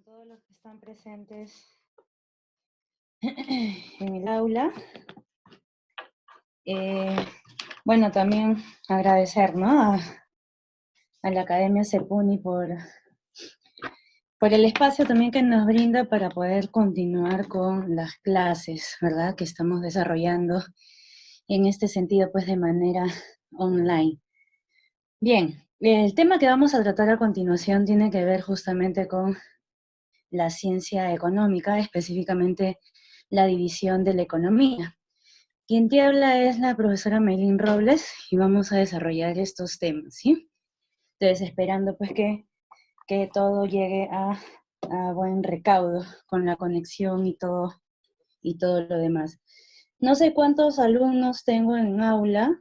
con todos los que están presentes en el aula. Bueno, también agradecer, ¿no?, a la Academia CEPUNI por el espacio también que nos brinda para poder continuar con las clases, ¿verdad?, que estamos desarrollando en este sentido, pues de manera online. Bien, el tema que vamos a tratar a continuación tiene que ver justamente con la ciencia económica, específicamente la división de la economía. Quien te habla es la profesora Maylin Robles y vamos a desarrollar estos temas, ¿sí? Entonces, esperando pues que todo llegue a buen recaudo con la conexión y todo lo demás. No sé cuántos alumnos tengo en aula.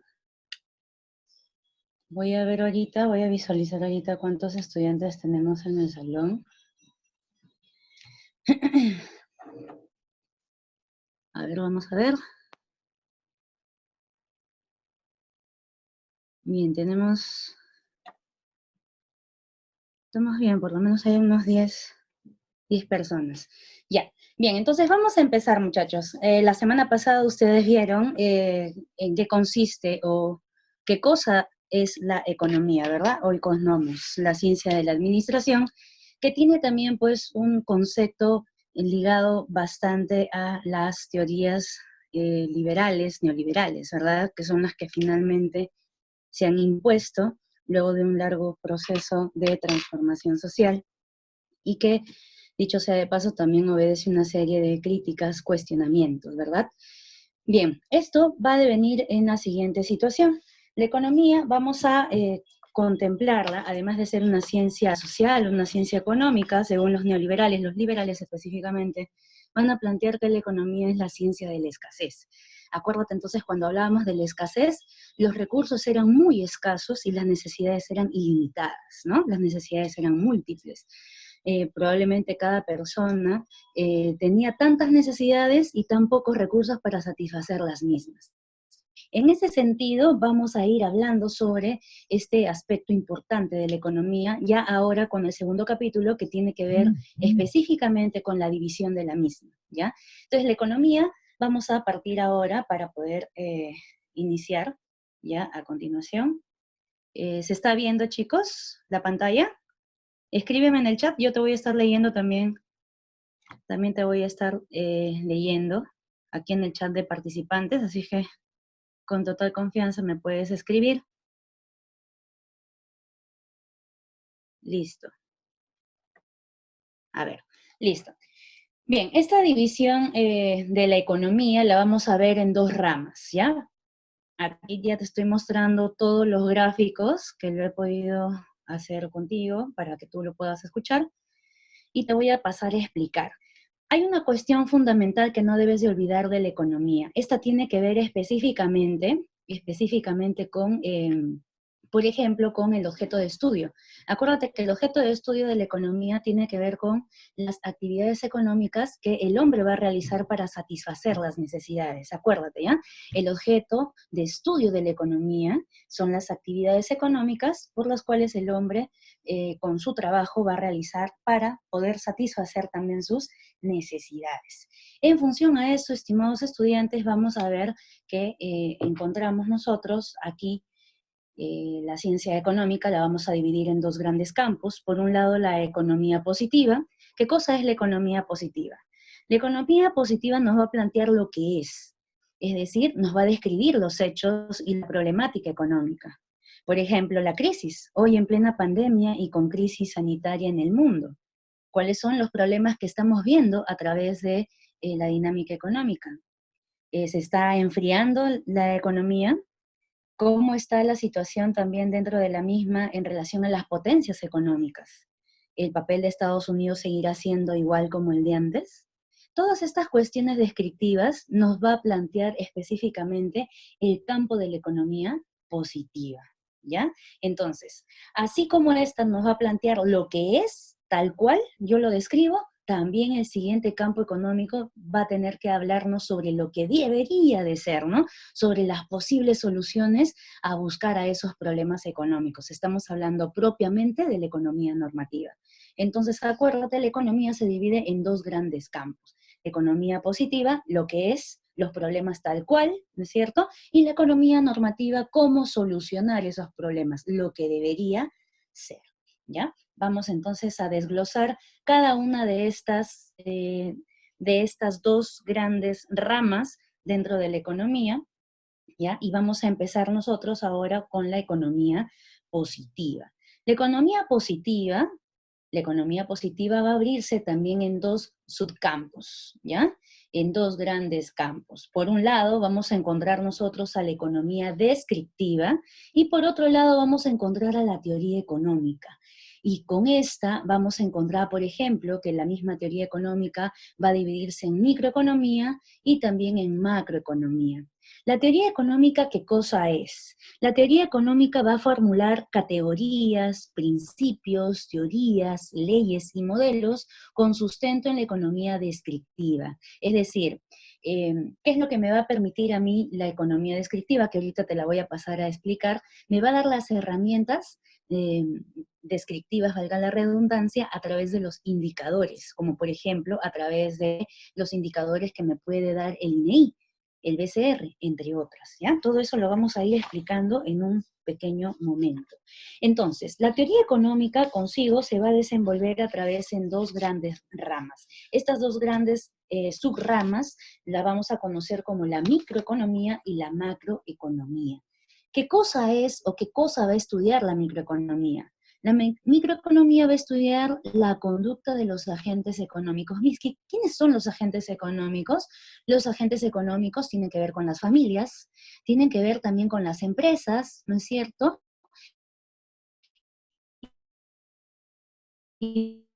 Voy a ver ahorita, voy a visualizar ahorita cuántos estudiantes tenemos en el salón. A ver, vamos a ver. Bien, estamos bien, por lo menos hay unos 10 personas. Ya, bien, entonces vamos a empezar, muchachos. La semana pasada ustedes vieron en qué consiste o qué cosa es la economía, ¿verdad? O economos, la ciencia de la administración, que tiene también pues un concepto ligado bastante a las teorías liberales, neoliberales, ¿verdad? Que son las que finalmente se han impuesto luego de un largo proceso de transformación social y que, dicho sea de paso, también obedece una serie de críticas, cuestionamientos, ¿verdad? Bien, esto va a devenir en la siguiente situación. La economía vamos a contemplarla, además de ser una ciencia social, una ciencia económica, según los neoliberales, los liberales específicamente, van a plantear que la economía es la ciencia de la escasez. Acuérdate entonces, cuando hablábamos de la escasez, los recursos eran muy escasos y las necesidades eran ilimitadas, ¿no? Las necesidades eran múltiples. Probablemente cada persona tenía tantas necesidades y tan pocos recursos para satisfacer las mismas. En ese sentido, vamos a ir hablando sobre este aspecto importante de la economía, ya ahora con el segundo capítulo, que tiene que ver específicamente con la división de la misma, ¿ya? Entonces, la economía, vamos a partir ahora para poder iniciar, ya, a continuación. ¿Se está viendo, chicos, la pantalla? Escríbeme en el chat, yo te voy a estar leyendo también te voy a estar leyendo aquí en el chat de participantes, así que con total confianza me puedes escribir. Listo. A ver, listo. Bien, esta división de la economía la vamos a ver en dos ramas, ¿ya? Aquí ya te estoy mostrando todos los gráficos que lo he podido hacer contigo para que tú lo puedas escuchar y te voy a pasar a explicar. Hay una cuestión fundamental que no debes de olvidar de la economía. Esta tiene que ver específicamente con, por ejemplo, con el objeto de estudio. Acuérdate que el objeto de estudio de la economía tiene que ver con las actividades económicas que el hombre va a realizar para satisfacer las necesidades. Acuérdate, ¿ya? El objeto de estudio de la economía son las actividades económicas por las cuales el hombre con su trabajo va a realizar para poder satisfacer también sus necesidades. En función a eso, estimados estudiantes, vamos a ver que encontramos nosotros aquí la ciencia económica la vamos a dividir en dos grandes campos. Por un lado, la economía positiva. ¿Qué cosa es la economía positiva? La economía positiva nos va a plantear lo que es decir, nos va a describir los hechos y la problemática económica. Por ejemplo, la crisis, hoy en plena pandemia y con crisis sanitaria en el mundo. ¿Cuáles son los problemas que estamos viendo a través de la dinámica económica? ¿Se está enfriando la economía? ¿Cómo está la situación también dentro de la misma en relación a las potencias económicas? ¿El papel de Estados Unidos seguirá siendo igual como el de antes? Todas estas cuestiones descriptivas nos va a plantear específicamente el campo de la economía positiva, ¿ya? Entonces, así como esta nos va a plantear lo que es, tal cual yo lo describo, también el siguiente campo económico va a tener que hablarnos sobre lo que debería de ser, ¿no? Sobre las posibles soluciones a buscar a esos problemas económicos. Estamos hablando propiamente de la economía normativa. Entonces, acuérdate, la economía se divide en dos grandes campos. Economía positiva, lo que es los problemas tal cual, ¿no es cierto? Y la economía normativa, cómo solucionar esos problemas, lo que debería ser, ¿ya? Vamos entonces a desglosar cada una de estas dos grandes ramas dentro de la economía, ¿ya? Y vamos a empezar nosotros ahora con la economía positiva. La economía positiva la economía positiva va a abrirse también en dos subcampos, ¿ya? En dos grandes campos. Por un lado, vamos a encontrar nosotros a la economía descriptiva y por otro lado vamos a encontrar a la teoría económica. Y con esta vamos a encontrar, por ejemplo, que la misma teoría económica va a dividirse en microeconomía y también en macroeconomía. La teoría económica, ¿qué cosa es? La teoría económica va a formular categorías, principios, teorías, leyes y modelos con sustento en la economía descriptiva. Es decir, ¿qué es lo que me va a permitir a mí la economía descriptiva? Que ahorita te la voy a pasar a explicar. Me va a dar las herramientas descriptivas, valga la redundancia, a través de los indicadores, como por ejemplo a través de los indicadores que me puede dar el INEI, el BCR, entre otras, ¿ya? Todo eso lo vamos a ir explicando en un pequeño momento. Entonces, la teoría económica consigo se va a desenvolver a través en dos grandes ramas. Estas dos grandes subramas la vamos a conocer como la microeconomía y la macroeconomía. ¿Qué cosa es o qué cosa va a estudiar la microeconomía? La microeconomía va a estudiar la conducta de los agentes económicos. ¿Quiénes son los agentes económicos? Los agentes económicos tienen que ver con las familias, tienen que ver también con las empresas, ¿no es cierto? Y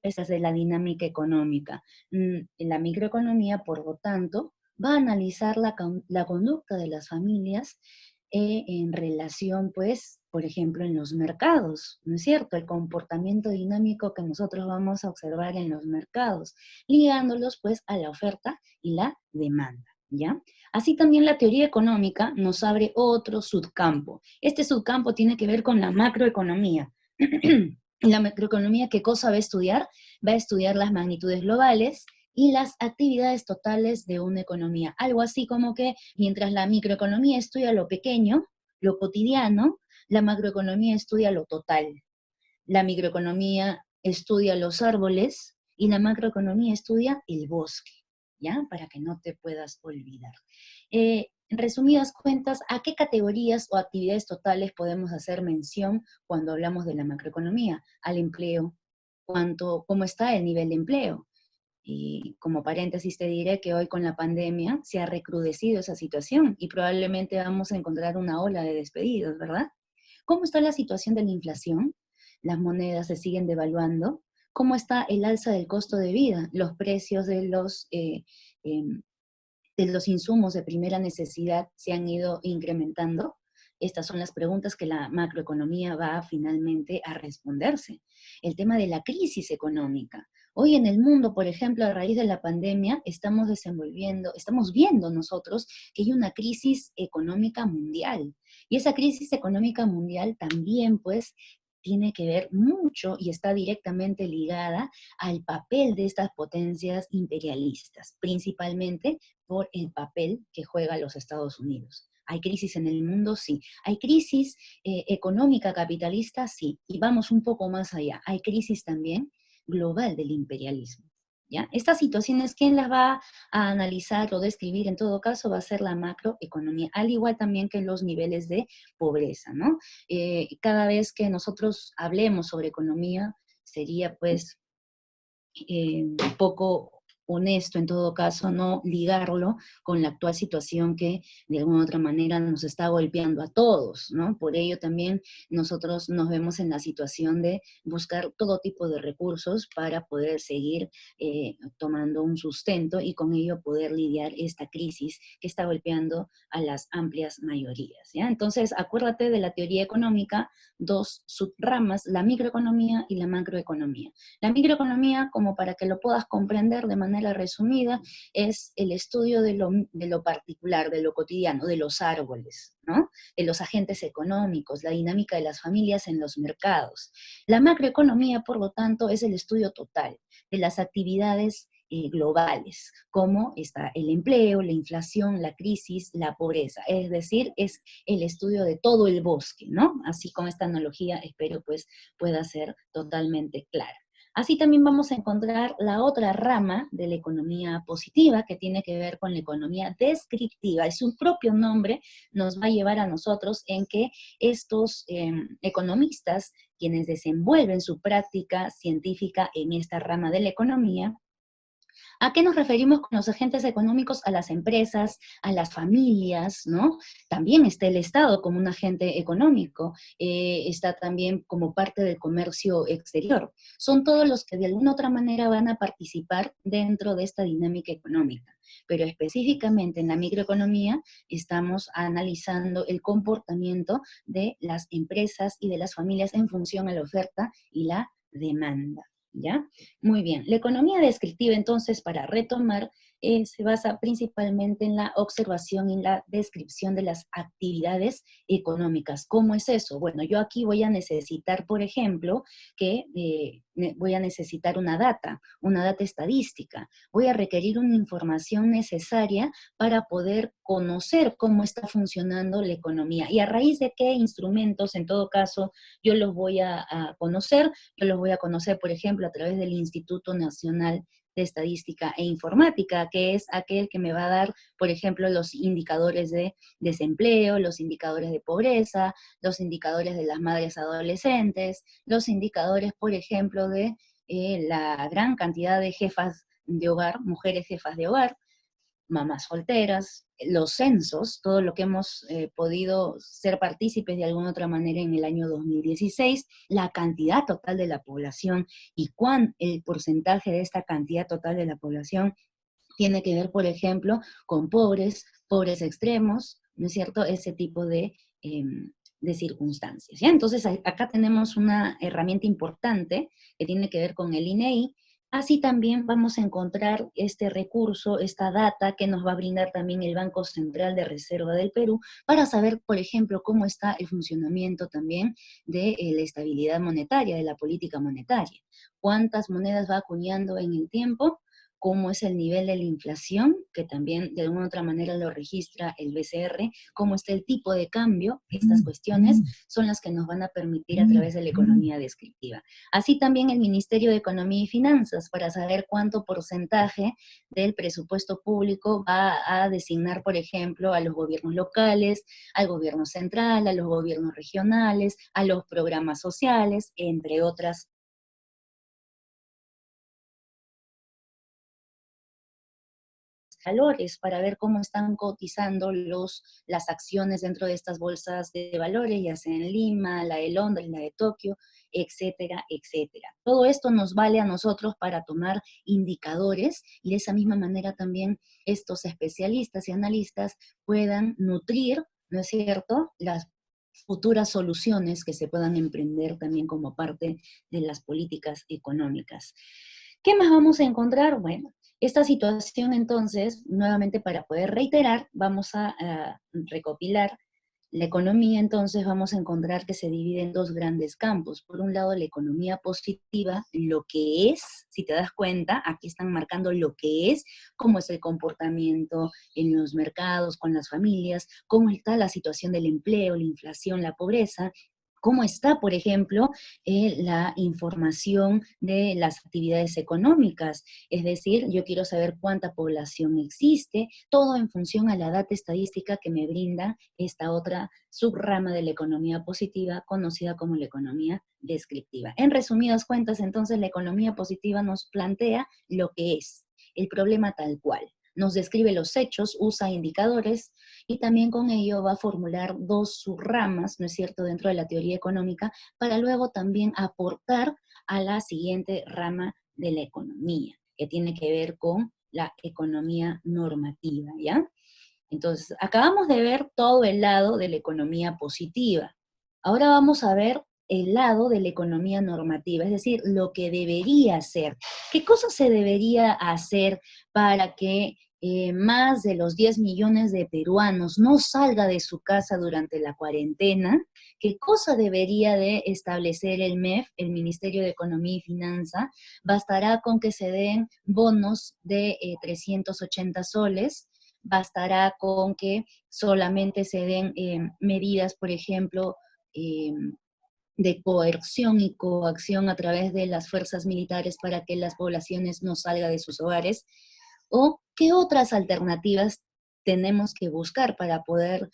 esas de la dinámica económica. La microeconomía, por lo tanto, va a analizar la conducta de las familias en relación, pues, por ejemplo, en los mercados, ¿no es cierto? El comportamiento dinámico que nosotros vamos a observar en los mercados, ligándolos, pues, a la oferta y la demanda, ¿ya? Así también la teoría económica nos abre otro subcampo. Este subcampo tiene que ver con la macroeconomía. La macroeconomía, ¿qué cosa va a estudiar? Va a estudiar las magnitudes globales y las actividades totales de una economía. Algo así como que mientras la microeconomía estudia lo pequeño, lo cotidiano, la macroeconomía estudia lo total. La microeconomía estudia los árboles y la macroeconomía estudia el bosque, ¿ya? Para que no te puedas olvidar. En resumidas cuentas, ¿a qué categorías o actividades totales podemos hacer mención cuando hablamos de la macroeconomía? Al empleo, cómo está el nivel de empleo. Y como paréntesis te diré que hoy con la pandemia se ha recrudecido esa situación y probablemente vamos a encontrar una ola de despedidos, ¿verdad? ¿Cómo está la situación de la inflación? Las monedas se siguen devaluando. ¿Cómo está el alza del costo de vida? Los precios de los insumos de primera necesidad se han ido incrementando. Estas son las preguntas que la macroeconomía va finalmente a responderse. El tema de la crisis económica. Hoy en el mundo, por ejemplo, a raíz de la pandemia, estamos viendo nosotros que hay una crisis económica mundial. Y esa crisis económica mundial también, pues, tiene que ver mucho y está directamente ligada al papel de estas potencias imperialistas, principalmente por el papel que juega los Estados Unidos. ¿Hay crisis en el mundo? Sí. ¿Hay crisis económica capitalista? Sí. Y vamos un poco más allá. Hay crisis también global del imperialismo. ¿Ya? Estas situaciones, ¿quién las va a analizar o describir? En todo caso, va a ser la macroeconomía, al igual también que los niveles de pobreza, ¿no? Cada vez que nosotros hablemos sobre economía, sería pues un poco honesto en todo caso no ligarlo con la actual situación que de alguna u otra manera nos está golpeando a todos, ¿no? Por ello también nosotros nos vemos en la situación de buscar todo tipo de recursos para poder seguir tomando un sustento y con ello poder lidiar esta crisis que está golpeando a las amplias mayorías, ¿ya? Entonces, acuérdate de la teoría económica, dos subramas, la microeconomía y la macroeconomía. La microeconomía, como para que lo puedas comprender de manera resumida, es el estudio de lo particular, de lo cotidiano, de los árboles, ¿no? De los agentes económicos, la dinámica de las familias en los mercados. La macroeconomía, por lo tanto, es el estudio total de las actividades globales, como está el empleo, la inflación, la crisis, la pobreza. Es decir, es el estudio de todo el bosque, ¿no? Así con esta analogía espero pues pueda ser totalmente clara. Así también vamos a encontrar la otra rama de la economía positiva que tiene que ver con la economía descriptiva. Es su propio nombre nos va a llevar a nosotros en que estos economistas, quienes desenvuelven su práctica científica en esta rama de la economía, ¿a qué nos referimos con los agentes económicos? A las empresas, a las familias, ¿no? También está el Estado como un agente económico, está también como parte del comercio exterior. Son todos los que de alguna otra manera van a participar dentro de esta dinámica económica. Pero específicamente en la microeconomía estamos analizando el comportamiento de las empresas y de las familias en función a la oferta y la demanda. ¿Ya? Muy bien. La economía descriptiva, entonces, para retomar, se basa principalmente en la observación y la descripción de las actividades económicas. ¿Cómo es eso? Bueno, yo aquí voy a necesitar, por ejemplo, que voy a necesitar una data estadística. Voy a requerir una información necesaria para poder conocer cómo está funcionando la economía y a raíz de qué instrumentos, en todo caso, yo los voy a conocer. Yo los voy a conocer, por ejemplo, a través del Instituto Nacional de Estadística e Informática, que es aquel que me va a dar, por ejemplo, los indicadores de desempleo, los indicadores de pobreza, los indicadores de las madres adolescentes, los indicadores, por ejemplo, de la gran cantidad de jefas de hogar, mujeres jefas de hogar, mamás solteras, los censos, todo lo que hemos podido ser partícipes de alguna otra manera en el año 2016, la cantidad total de la población y cuán el porcentaje de esta cantidad total de la población tiene que ver, por ejemplo, con pobres, pobres extremos, ¿no es cierto? Ese tipo de circunstancias, ¿ya? Entonces, acá tenemos una herramienta importante que tiene que ver con el INEI. Así también vamos a encontrar este recurso, esta data que nos va a brindar también el Banco Central de Reserva del Perú para saber, por ejemplo, cómo está el funcionamiento también de la estabilidad monetaria, de la política monetaria. Cuántas monedas va acuñando en el tiempo, cómo es el nivel de la inflación, que también de alguna u otra manera lo registra el BCR, cómo está el tipo de cambio. Estas cuestiones son las que nos van a permitir a través de la economía descriptiva. Así también el Ministerio de Economía y Finanzas, para saber cuánto porcentaje del presupuesto público va a designar, por ejemplo, a los gobiernos locales, al gobierno central, a los gobiernos regionales, a los programas sociales, entre otras valores para ver cómo están cotizando las acciones dentro de estas bolsas de valores, ya sea en Lima, la de Londres, la de Tokio, etcétera, etcétera. Todo esto nos vale a nosotros para tomar indicadores y de esa misma manera también estos especialistas y analistas puedan nutrir, ¿no es cierto?, las futuras soluciones que se puedan emprender también como parte de las políticas económicas. ¿Qué más vamos a encontrar? Bueno, esta situación entonces, nuevamente para poder reiterar, vamos a recopilar la economía, entonces vamos a encontrar que se divide en dos grandes campos. Por un lado, la economía positiva, lo que es, si te das cuenta, aquí están marcando lo que es, cómo es el comportamiento en los mercados, con las familias, cómo está la situación del empleo, la inflación, la pobreza, cómo está, por ejemplo, la información de las actividades económicas. Es decir, yo quiero saber cuánta población existe, todo en función a la data estadística que me brinda esta otra subrama de la economía positiva, conocida como la economía descriptiva. En resumidas cuentas, entonces, la economía positiva nos plantea lo que es. el problema tal cual. Nos describe los hechos, usa indicadores y también con ello va a formular dos subramas, ¿no es cierto?, dentro de la teoría económica, para luego también aportar a la siguiente rama de la economía, que tiene que ver con la economía normativa, ¿ya? Entonces, acabamos de ver todo el lado de la economía positiva. Ahora vamos a ver el lado de la economía normativa, es decir, lo que debería ser. ¿Qué cosa se debería hacer para que más de los 10 millones de peruanos no salga de su casa durante la cuarentena? ¿Qué cosa debería de establecer el MEF, el Ministerio de Economía y Finanza? Bastará con que se den bonos de 380 soles, bastará con que solamente se den medidas, por ejemplo, eh, de coerción y coacción a través de las fuerzas militares para que las poblaciones no salgan de sus hogares, o qué otras alternativas tenemos que buscar para poder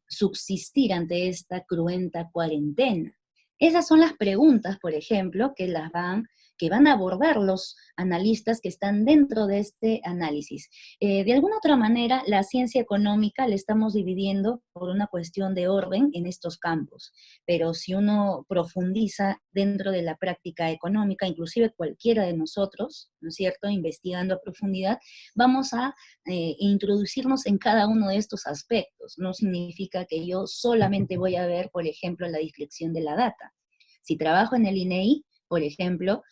subsistir ante esta cruenta cuarentena. Esas son las preguntas, por ejemplo, que van a abordar los analistas que están dentro de este análisis. De alguna otra manera, la ciencia económica la estamos dividiendo por una cuestión de orden en estos campos, pero si uno profundiza dentro de la práctica económica, inclusive cualquiera de nosotros, ¿no es cierto?, investigando a profundidad, vamos a introducirnos en cada uno de estos aspectos. No significa que yo solamente voy a ver, por ejemplo, la descripción de la data. Si trabajo en el INEI, por ejemplo,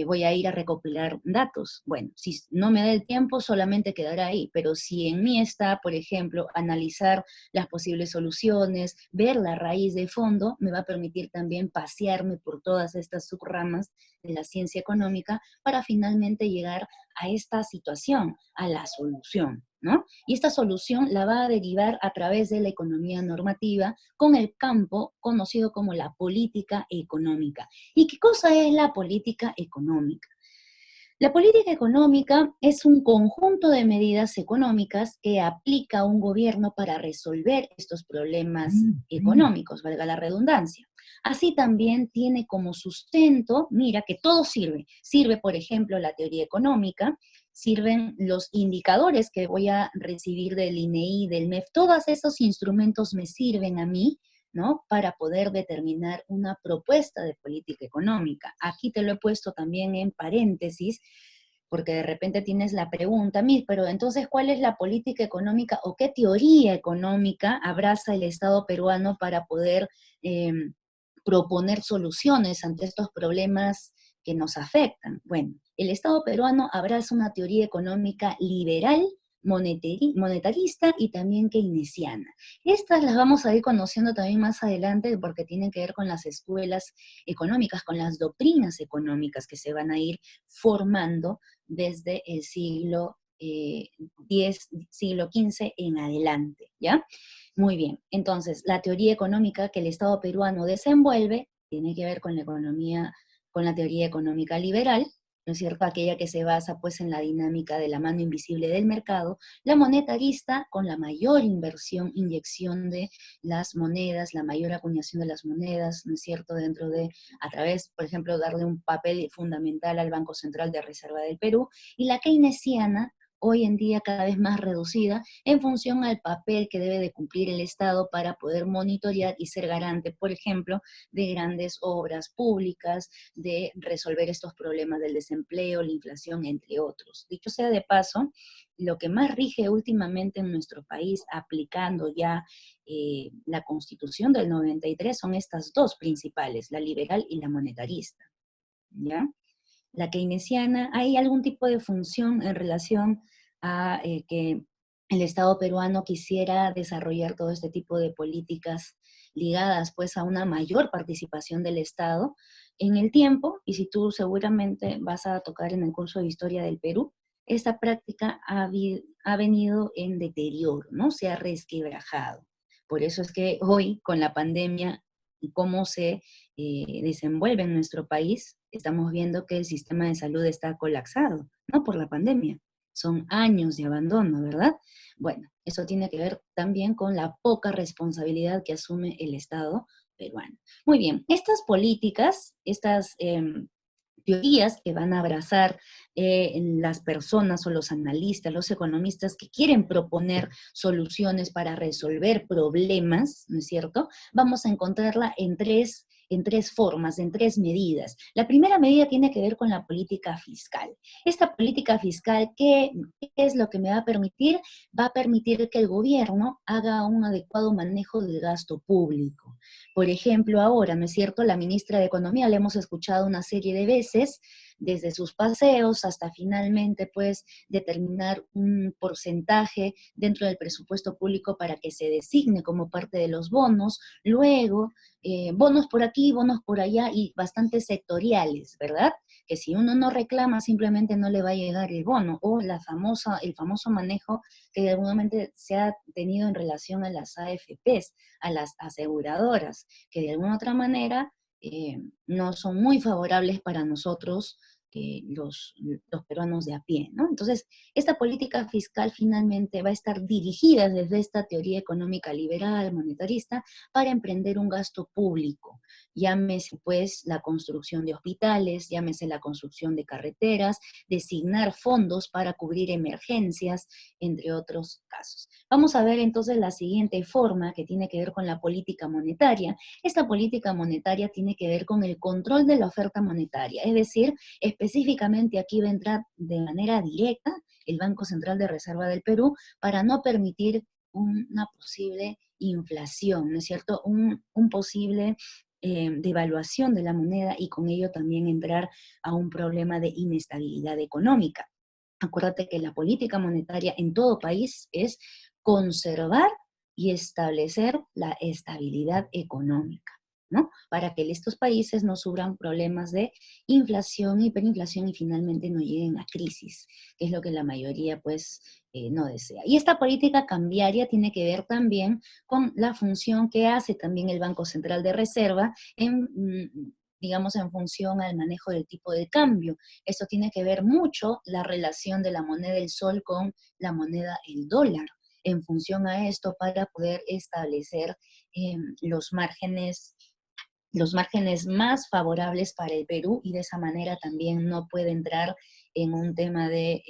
voy a ir a recopilar datos. Bueno, si no me da el tiempo, solamente quedará ahí, pero si en mí está, por ejemplo, analizar las posibles soluciones, ver la raíz de fondo, me va a permitir también pasearme por todas estas subramas de la ciencia económica para finalmente llegar a esta situación, a la solución, ¿no? Y esta solución la va a derivar a través de la economía normativa con el campo conocido como la política económica. ¿Y qué cosa es la política económica? La política económica es un conjunto de medidas económicas que aplica un gobierno para resolver estos problemas económicos, valga la redundancia. Así también tiene como sustento, mira, que todo sirve. Sirve, por ejemplo, la teoría económica, sirven los indicadores que voy a recibir del INEI, del MEF, todos esos instrumentos me sirven a mí, ¿no?, para poder determinar una propuesta de política económica. Aquí te lo he puesto también en paréntesis, porque de repente tienes la pregunta, pero entonces, ¿cuál es la política económica o qué teoría económica abraza el Estado peruano para poder proponer soluciones ante estos problemas que nos afectan? Bueno, el Estado peruano abraza una teoría económica liberal, monetarista y también keynesiana. Estas las vamos a ir conociendo también más adelante porque tienen que ver con las escuelas económicas, con las doctrinas económicas que se van a ir formando desde el siglo X, siglo XV en adelante, ¿ya? Muy bien, entonces la teoría económica que el Estado peruano desenvuelve tiene que ver con la economía, con la teoría económica liberal, ¿no es cierto?, aquella que se basa pues en la dinámica de la mano invisible del mercado, la monetarista con la mayor inyección de las monedas, la mayor acuñación de las monedas, ¿no es cierto?, dentro de, a través, por ejemplo, darle un papel fundamental al Banco Central de Reserva del Perú, y la keynesiana, hoy en día cada vez más reducida, en función al papel que debe de cumplir el Estado para poder monitorear y ser garante, por ejemplo, de grandes obras públicas, de resolver estos problemas del desempleo, la inflación, entre otros. Dicho sea de paso, lo que más rige últimamente en nuestro país, aplicando ya la Constitución del 93, son estas dos principales, la liberal y la monetarista, ¿ya? La keynesiana, ¿hay algún tipo de función en relación a que el Estado peruano quisiera desarrollar todo este tipo de políticas ligadas pues a una mayor participación del Estado en el tiempo? Y si tú seguramente vas a tocar en el curso de Historia del Perú, esta práctica ha venido en deterioro, ¿no? Se ha resquebrajado. Por eso es que hoy, con la pandemia y cómo se desenvuelve en nuestro país, estamos viendo que el sistema de salud está colapsado, no por la pandemia, son años de abandono, ¿verdad? Bueno, eso tiene que ver también con la poca responsabilidad que asume el Estado peruano. Muy bien, estas políticas, estas teorías que van a abrazar las personas o los analistas, los economistas que quieren proponer soluciones para resolver problemas, ¿no es cierto? Vamos a encontrarla en tres formas, en tres medidas. La primera medida tiene que ver con la política fiscal. Esta política fiscal, ¿qué es lo que me va a permitir? Va a permitir que el gobierno haga un adecuado manejo del gasto público. Por ejemplo, ahora, ¿no es cierto? La ministra de Economía la hemos escuchado una serie de veces, desde sus paseos hasta finalmente, pues, determinar un porcentaje dentro del presupuesto público para que se designe como parte de los bonos. Luego, bonos por aquí, bonos por allá y bastante sectoriales, ¿verdad? Que si uno no reclama simplemente no le va a llegar el bono, o el famoso manejo que de algún momento se ha tenido en relación a las AFPs, a las aseguradoras, que de alguna otra manera no son muy favorables para nosotros, los peruanos de a pie, ¿no? Entonces, esta política fiscal finalmente va a estar dirigida desde esta teoría económica liberal, monetarista, para emprender un gasto público. Llámese pues la construcción de hospitales, llámese la construcción de carreteras, designar fondos para cubrir emergencias, entre otros casos. Vamos a ver entonces la siguiente forma que tiene que ver con la política monetaria. Esta política monetaria tiene que ver con el control de la oferta monetaria, es decir, específicamente aquí va a entrar de manera directa el Banco Central de Reserva del Perú para no permitir una posible inflación, ¿no es cierto? Un posible devaluación de la moneda y con ello también entrar a un problema de inestabilidad económica. Acuérdate que la política monetaria en todo país es conservar y establecer la estabilidad económica, ¿no? Para que estos países no sufran problemas de inflación, hiperinflación y finalmente no lleguen a crisis, que es lo que la mayoría pues no desea. Y esta política cambiaria tiene que ver también con la función que hace también el Banco Central de Reserva en digamos, en función al manejo del tipo de cambio. Esto tiene que ver mucho la relación de la moneda del sol con la moneda el dólar, en función a esto para poder establecer eh, los márgenes los márgenes más favorables para el Perú y de esa manera también no puede entrar en un tema de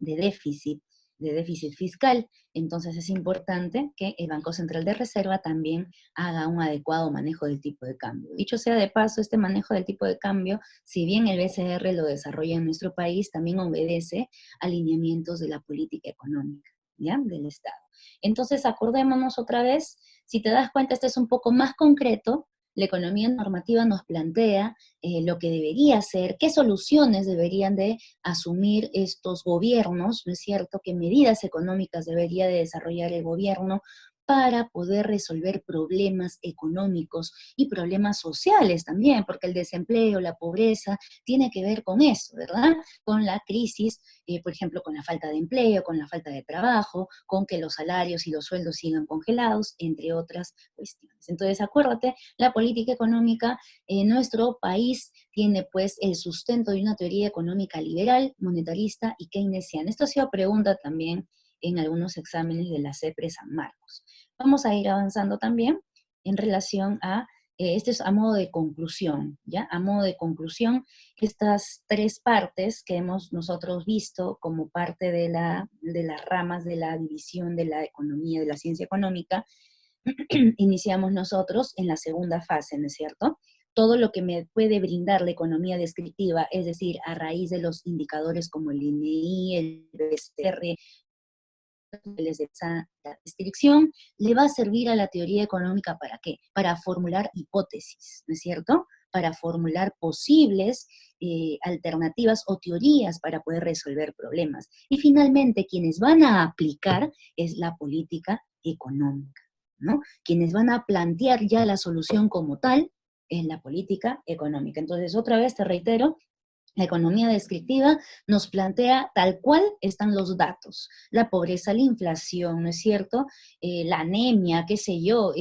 déficit, de déficit fiscal. Entonces es importante que el Banco Central de Reserva también haga un adecuado manejo del tipo de cambio. Dicho sea de paso, este manejo del tipo de cambio, si bien el BCR lo desarrolla en nuestro país, también obedece a lineamientos de la política económica, ¿ya? Del Estado. Entonces acordémonos otra vez, si te das cuenta, este es un poco más concreto. La economía normativa nos plantea lo que debería ser, qué soluciones deberían de asumir estos gobiernos, ¿no es cierto?, qué medidas económicas debería de desarrollar el gobierno para poder resolver problemas económicos y problemas sociales también, porque el desempleo, la pobreza, tiene que ver con eso, ¿verdad? Con la crisis, por ejemplo, con la falta de empleo, con la falta de trabajo, con que los salarios y los sueldos sigan congelados, entre otras cuestiones. Entonces, acuérdate, la política económica en nuestro país tiene pues el sustento de una teoría económica liberal, monetarista y keynesiana. Esto ha sido pregunta también en algunos exámenes de la CEPRE San Marcos. Vamos a ir avanzando también en relación a, este es a modo de conclusión, ¿ya? A modo de conclusión, estas tres partes que hemos nosotros visto como parte de las ramas de la división de la economía, de la ciencia económica, iniciamos nosotros en la segunda fase, ¿no es cierto? Todo lo que me puede brindar la economía descriptiva, es decir, a raíz de los indicadores como el INEI, el BCR, la descripción, le va a servir a la teoría económica ¿para qué? Para formular hipótesis, ¿no es cierto? Para formular posibles alternativas o teorías para poder resolver problemas. Y finalmente, quienes van a aplicar es la política económica, ¿no? Quienes van a plantear ya la solución como tal es la política económica. Entonces, otra vez te reitero, la economía descriptiva nos plantea tal cual están los datos, la pobreza, la inflación, ¿no es cierto? La anemia, qué sé yo,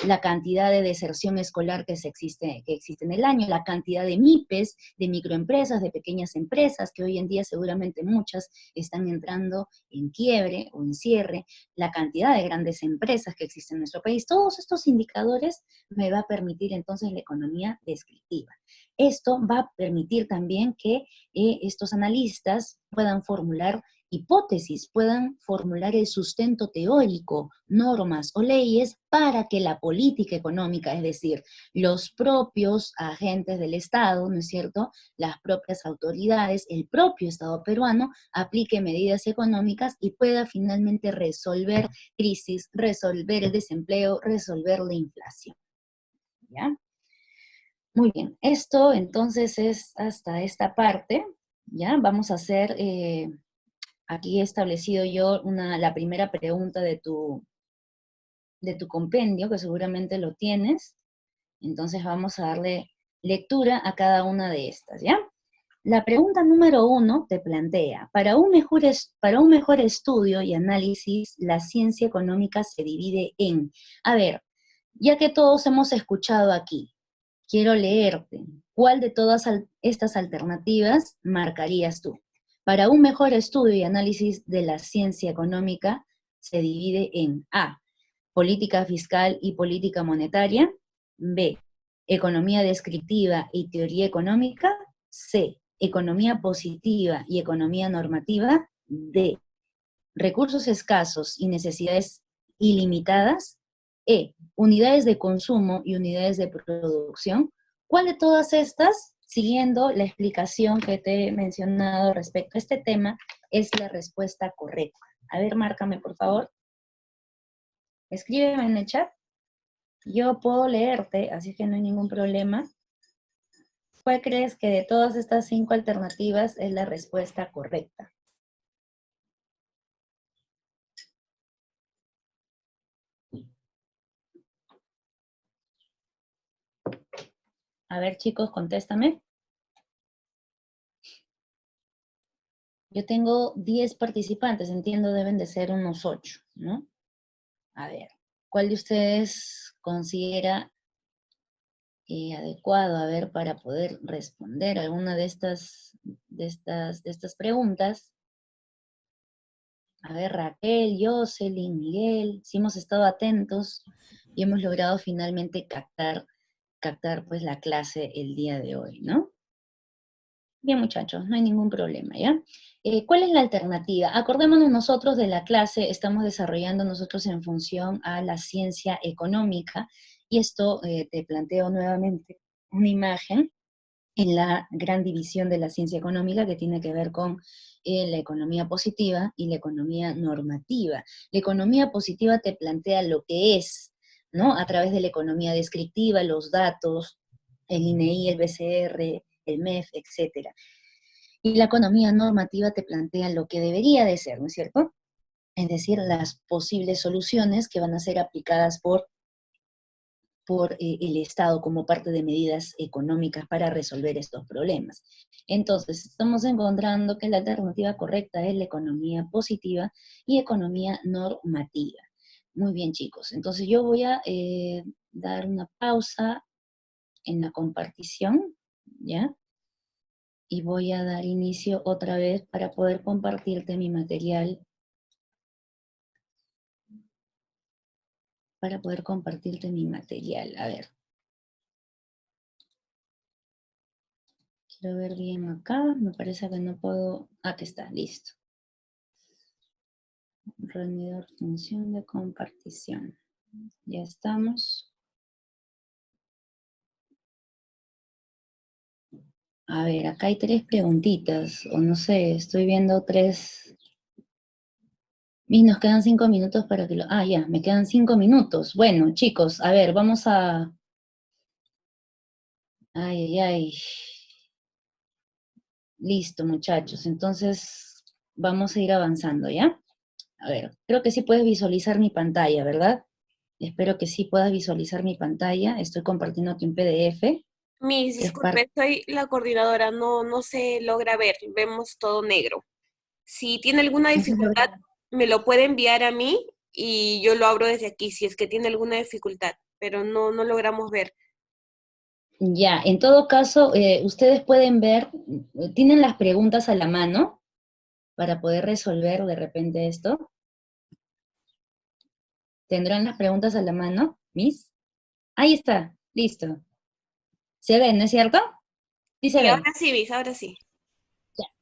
la cantidad de deserción escolar que existe en el año, la cantidad de MIPES, de microempresas, de pequeñas empresas, que hoy en día seguramente muchas están entrando en quiebre o en cierre, la cantidad de grandes empresas que existen en nuestro país. Todos estos indicadores me va a permitir entonces la economía descriptiva. Esto va a permitir también que estos analistas puedan formular hipótesis, puedan formular el sustento teórico, normas o leyes para que la política económica, es decir, los propios agentes del Estado, ¿no es cierto?, las propias autoridades, el propio Estado peruano, aplique medidas económicas y pueda finalmente resolver crisis, resolver el desempleo, resolver la inflación. ¿Ya? Muy bien, esto entonces es hasta esta parte, ¿ya? Vamos a hacer, aquí he establecido yo la primera pregunta de tu compendio, que seguramente lo tienes, entonces vamos a darle lectura a cada una de estas, ¿ya? La pregunta número 1 te plantea, para un mejor estudio y análisis, la ciencia económica se divide en, a ver, ya que todos hemos escuchado aquí, quiero leerte, ¿cuál de todas estas alternativas marcarías tú? Para un mejor estudio y análisis de la ciencia económica se divide en A, política fiscal y política monetaria, B, economía descriptiva y teoría económica, C, economía positiva y economía normativa, D, recursos escasos y necesidades ilimitadas, E, unidades de consumo y unidades de producción. ¿Cuál de todas estas, siguiendo la explicación que te he mencionado respecto a este tema, es la respuesta correcta? A ver, márcame, por favor. Escríbeme en el chat. Yo puedo leerte, así que no hay ningún problema. ¿Cuál crees que de todas estas 5 alternativas es la respuesta correcta? A ver, chicos, contéstame. Yo tengo 10 participantes, entiendo deben de ser unos 8, ¿no? A ver, ¿cuál de ustedes considera adecuado, a ver, para poder responder alguna de estas preguntas? A ver, Raquel, Jocelyn, Miguel, si hemos estado atentos y hemos logrado finalmente captar pues la clase el día de hoy, ¿no? Bien, muchachos, no hay ningún problema, ¿ya? ¿Cuál es la alternativa? Acordémonos nosotros de la clase, estamos desarrollando nosotros en función a la ciencia económica, y esto te planteo nuevamente una imagen en la gran división de la ciencia económica que tiene que ver con la economía positiva y la economía normativa. La economía positiva te plantea lo que es, ¿no? A través de la economía descriptiva, los datos, el INEI, el BCR, el MEF, etcétera. Y la economía normativa te plantea lo que debería de ser, ¿no es cierto? Es decir, las posibles soluciones que van a ser aplicadas por el Estado como parte de medidas económicas para resolver estos problemas. Entonces, estamos encontrando que la alternativa correcta es la economía positiva y economía normativa. Muy bien, chicos. Entonces, yo voy a dar una pausa en la compartición, ¿ya? Y voy a dar inicio otra vez para poder compartirte mi material. A ver. Quiero ver bien acá. Me parece que no puedo. Aquí está, listo. Reunidor, función de compartición. Ya estamos. A ver, acá hay 3 preguntitas. O no sé, estoy viendo 3. Y nos quedan 5 minutos para que lo... Ah, ya, me quedan 5 minutos. Bueno, chicos, a ver, vamos a... Ay, ay, ay. Listo, muchachos. Entonces, vamos a ir avanzando, ¿ya? A ver, creo que sí puedes visualizar mi pantalla, ¿verdad? Espero que sí puedas visualizar mi pantalla. Estoy compartiendo aquí un PDF, que Miss, es parte... disculpe, soy la coordinadora, no se logra ver, vemos todo negro. Si tiene alguna No se dificultad, logra. me lo puede enviar a mí y yo lo abro desde aquí, si es que tiene alguna dificultad, pero no logramos ver. Ya, en todo caso, ustedes pueden ver, tienen las preguntas a la mano para poder resolver de repente esto. ¿Tendrán las preguntas a la mano, Miss? Ahí está, listo. ¿Se ven, no es cierto? ¿Sí se Sí, ve? ahora sí, Vis, ahora sí.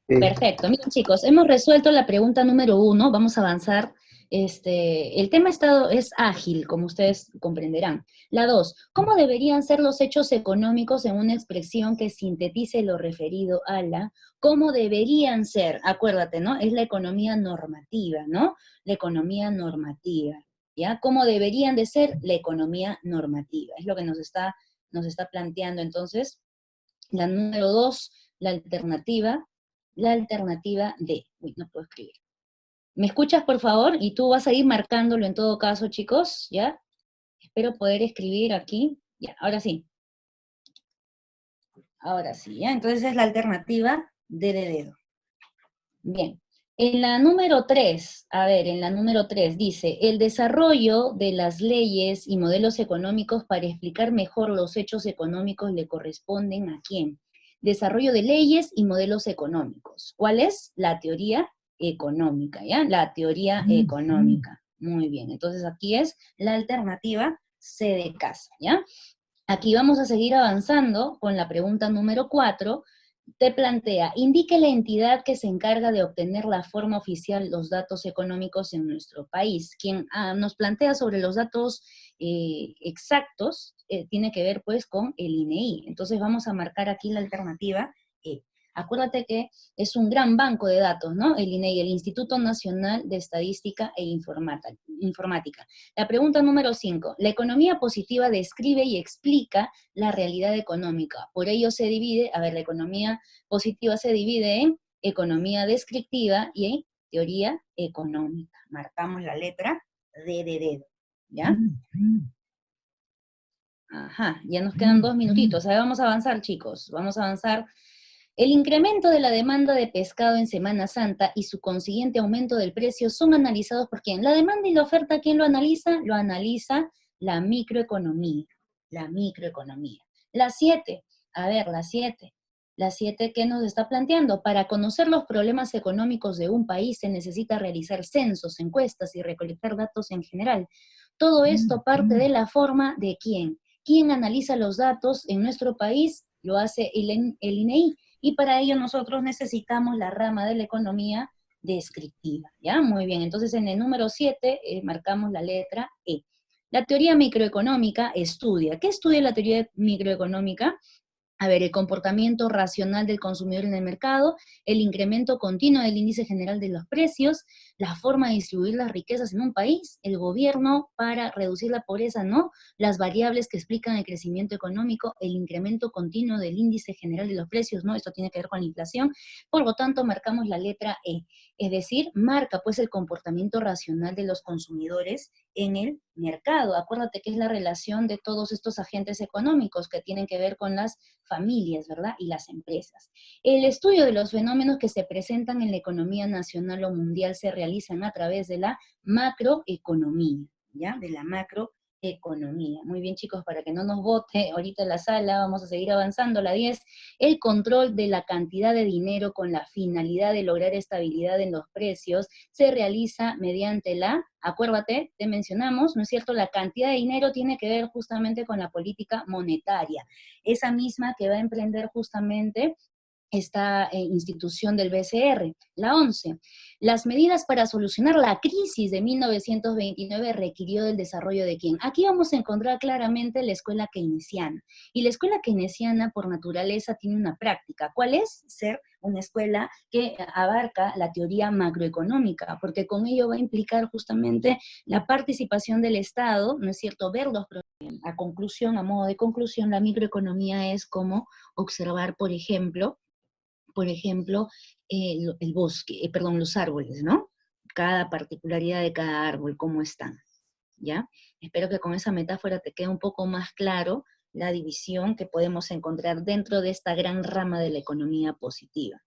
Perfecto. Miren, chicos, hemos resuelto la pregunta número 1. Vamos a avanzar. El tema es ágil, como ustedes comprenderán. La 2, ¿cómo deberían ser los hechos económicos en una expresión que sintetice lo referido a la? ¿Cómo deberían ser? Acuérdate, ¿no? Es la economía normativa, ¿no? La economía normativa, ¿ya? ¿Cómo deberían de ser la economía normativa? Es lo que nos está planteando entonces. La número 2, la alternativa D. Uy, no puedo escribir. ¿Me escuchas, por favor? Y tú vas a ir marcándolo en todo caso, chicos, ¿ya? Espero poder escribir aquí. Ya, ahora sí. Ahora sí, ¿ya? Entonces es la alternativa D de dedo. Bien. En la número 3, a ver, en la número 3 dice, el desarrollo de las leyes y modelos económicos para explicar mejor los hechos económicos le corresponden ¿a quién? Desarrollo de leyes y modelos económicos. ¿Cuál es? La teoría económica, ¿ya? La teoría económica. Muy bien, entonces aquí es la alternativa C de casa, ¿ya? Aquí vamos a seguir avanzando con la pregunta número 4. Te plantea, indique la entidad que se encarga de obtener la forma oficial los datos económicos en nuestro país. Quien nos plantea sobre los datos exactos tiene que ver pues con el INEI. Entonces vamos a marcar aquí la alternativa E. Acuérdate que es un gran banco de datos, ¿no? El INEI, el Instituto Nacional de Estadística e Informática. La pregunta número 5. La economía positiva describe y explica la realidad económica. Por ello se divide, a ver, la economía positiva se divide en economía descriptiva y en teoría económica. Marcamos la letra D de dedo, ¿ya? Ajá, ya nos quedan 2 minutitos. Ahí vamos a avanzar, chicos. Vamos a avanzar. El incremento de la demanda de pescado en Semana Santa y su consiguiente aumento del precio son analizados por ¿quién? La demanda y la oferta, ¿quién lo analiza? Lo analiza la microeconomía. La microeconomía. La 7, a ver, la 7. La 7, ¿qué nos está planteando? Para conocer los problemas económicos de un país se necesita realizar censos, encuestas y recolectar datos en general. Todo esto parte de la forma de ¿quién? ¿Quién analiza los datos en nuestro país? Lo hace el INEI. Y para ello nosotros necesitamos la rama de la economía descriptiva, ¿ya? Muy bien, entonces en el número 7 marcamos la letra E. La teoría microeconómica estudia. ¿Qué estudia la teoría microeconómica? A ver, el comportamiento racional del consumidor en el mercado, el incremento continuo del índice general de los precios, la forma de distribuir las riquezas en un país, el gobierno para reducir la pobreza, ¿no? Las variables que explican el crecimiento económico, el incremento continuo del índice general de los precios, ¿no? Esto tiene que ver con la inflación, por lo tanto marcamos la letra E, es decir, marca pues el comportamiento racional de los consumidores en el mercado. Acuérdate que es la relación de todos estos agentes económicos que tienen que ver con las familias, ¿verdad? Y las empresas. El estudio de los fenómenos que se presentan en la economía nacional o mundial se realizan a través de la macroeconomía, ¿ya? De la macroeconomía. Muy bien, chicos, para que no nos vote ahorita en la sala, vamos a seguir avanzando. La 10, el control de la cantidad de dinero con la finalidad de lograr estabilidad en los precios se realiza mediante acuérdate, te mencionamos, ¿no es cierto? La cantidad de dinero tiene que ver justamente con la política monetaria, esa misma que va a emprender justamente esta institución del BCR. La 11. Las medidas para solucionar la crisis de 1929 requirió del desarrollo de quién. Aquí vamos a encontrar claramente la escuela keynesiana. Y la escuela keynesiana, por naturaleza, tiene una práctica. ¿Cuál es? Ser una escuela que abarca la teoría macroeconómica, porque con ello va a implicar justamente la participación del Estado, ¿no es cierto?, ver los problemas. A modo de conclusión, la microeconomía es como observar, por ejemplo, el bosque, perdón, los árboles, ¿no? Cada particularidad de cada árbol, cómo están, ¿ya? Espero que con esa metáfora te quede un poco más claro la división que podemos encontrar dentro de esta gran rama de la economía positiva.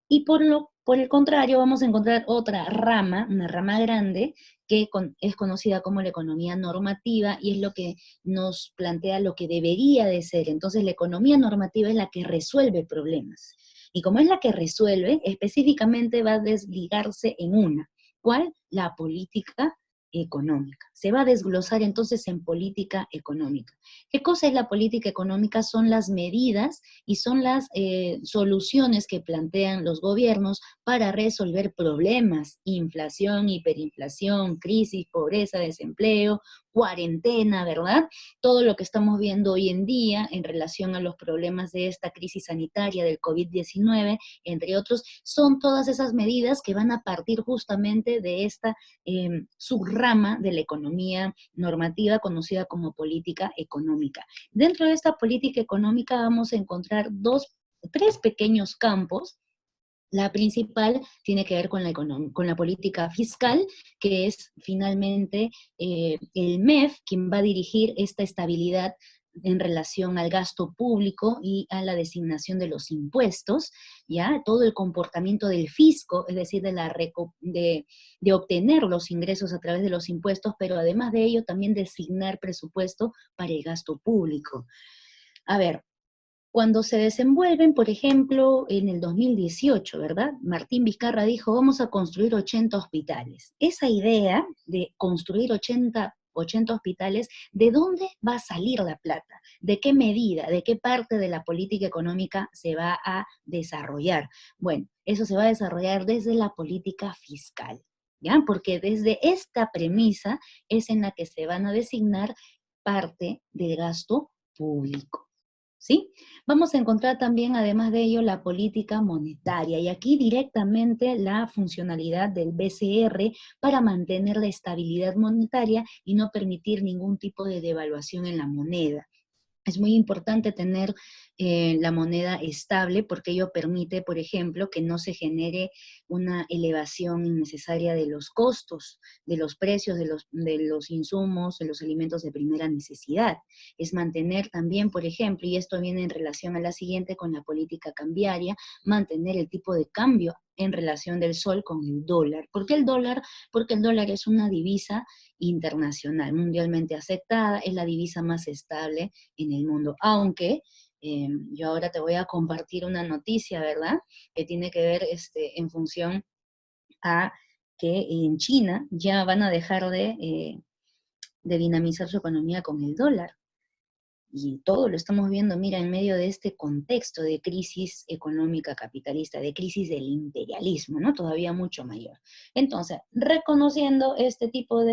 Y por el contrario, vamos a encontrar otra rama, una rama grande, que es conocida como la economía normativa y es lo que nos plantea lo que debería de ser. Entonces, la economía normativa es la que resuelve problemas. Y como es la que resuelve, específicamente va a desligarse en una. ¿Cuál? La política económica. Se va a desglosar entonces en política económica. ¿Qué cosa es la política económica? Son las medidas y son las soluciones que plantean los gobiernos para resolver problemas, inflación, hiperinflación, crisis, pobreza, desempleo, cuarentena, ¿verdad? Todo lo que estamos viendo hoy en día en relación a los problemas de esta crisis sanitaria del COVID-19, entre otros, son todas esas medidas que van a partir justamente de esta subrama de la economía normativa conocida como política económica. Dentro de esta política económica vamos a encontrar tres pequeños campos. La principal tiene que ver con la política fiscal, que es finalmente el MEF quien va a dirigir esta estabilidad en relación al gasto público y a la designación de los impuestos, ¿ya? Todo el comportamiento del fisco, es decir, de obtener los ingresos a través de los impuestos, pero además de ello también designar presupuesto para el gasto público. A ver, cuando se desenvuelven, por ejemplo, en el 2018, ¿verdad? Martín Vizcarra dijo, vamos a construir 80 hospitales. Esa idea de construir 80 hospitales, ¿de dónde va a salir la plata? ¿De qué medida? ¿De qué parte de la política económica se va a desarrollar? Bueno, eso se va a desarrollar desde la política fiscal, ¿ya? Porque desde esta premisa es en la que se van a designar parte del gasto público. ¿Sí? Vamos a encontrar también, además de ello, la política monetaria, y aquí directamente la funcionalidad del BCR para mantener la estabilidad monetaria y no permitir ningún tipo de devaluación en la moneda. Es muy importante tener la moneda estable porque ello permite, por ejemplo, que no se genere una elevación innecesaria de los costos, de los precios de los insumos, de los alimentos de primera necesidad. Es mantener también, por ejemplo, y esto viene en relación a la siguiente con la política cambiaria, mantener el tipo de cambio en relación del sol con el dólar. ¿Por qué el dólar? Porque el dólar es una divisa internacional, mundialmente aceptada, es la divisa más estable en el mundo, aunque yo ahora te voy a compartir una noticia, ¿verdad? Que tiene que ver en función a que en China ya van a dejar de dinamizar su economía con el dólar. Y todo lo estamos viendo, mira, en medio de este contexto de crisis económica capitalista, de crisis del imperialismo, ¿no? Todavía mucho mayor. Entonces, reconociendo este tipo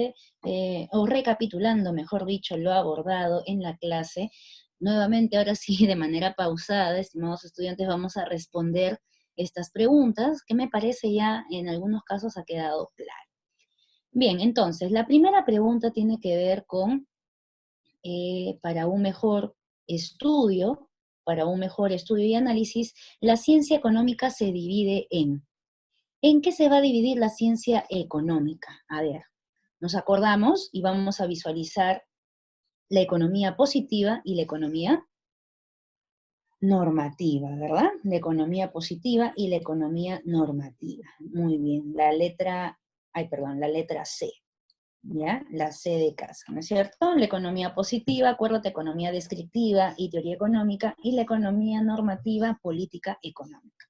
o recapitulando, mejor dicho, lo abordado en la clase, nuevamente, ahora sí, de manera pausada, estimados estudiantes, vamos a responder estas preguntas, que me parece ya en algunos casos ha quedado claro. Bien, entonces, la primera pregunta tiene que ver con para un mejor estudio, para un mejor estudio y análisis, la ciencia económica se divide en. ¿En qué se va a dividir la ciencia económica? A ver, nos acordamos y vamos a visualizar la economía positiva y la economía normativa, ¿verdad? La economía positiva y la economía normativa. Muy bien, la letra C. ¿Ya? La C de casa, ¿no es cierto? La economía positiva, acuérdate, economía descriptiva y teoría económica, y la economía normativa, política económica.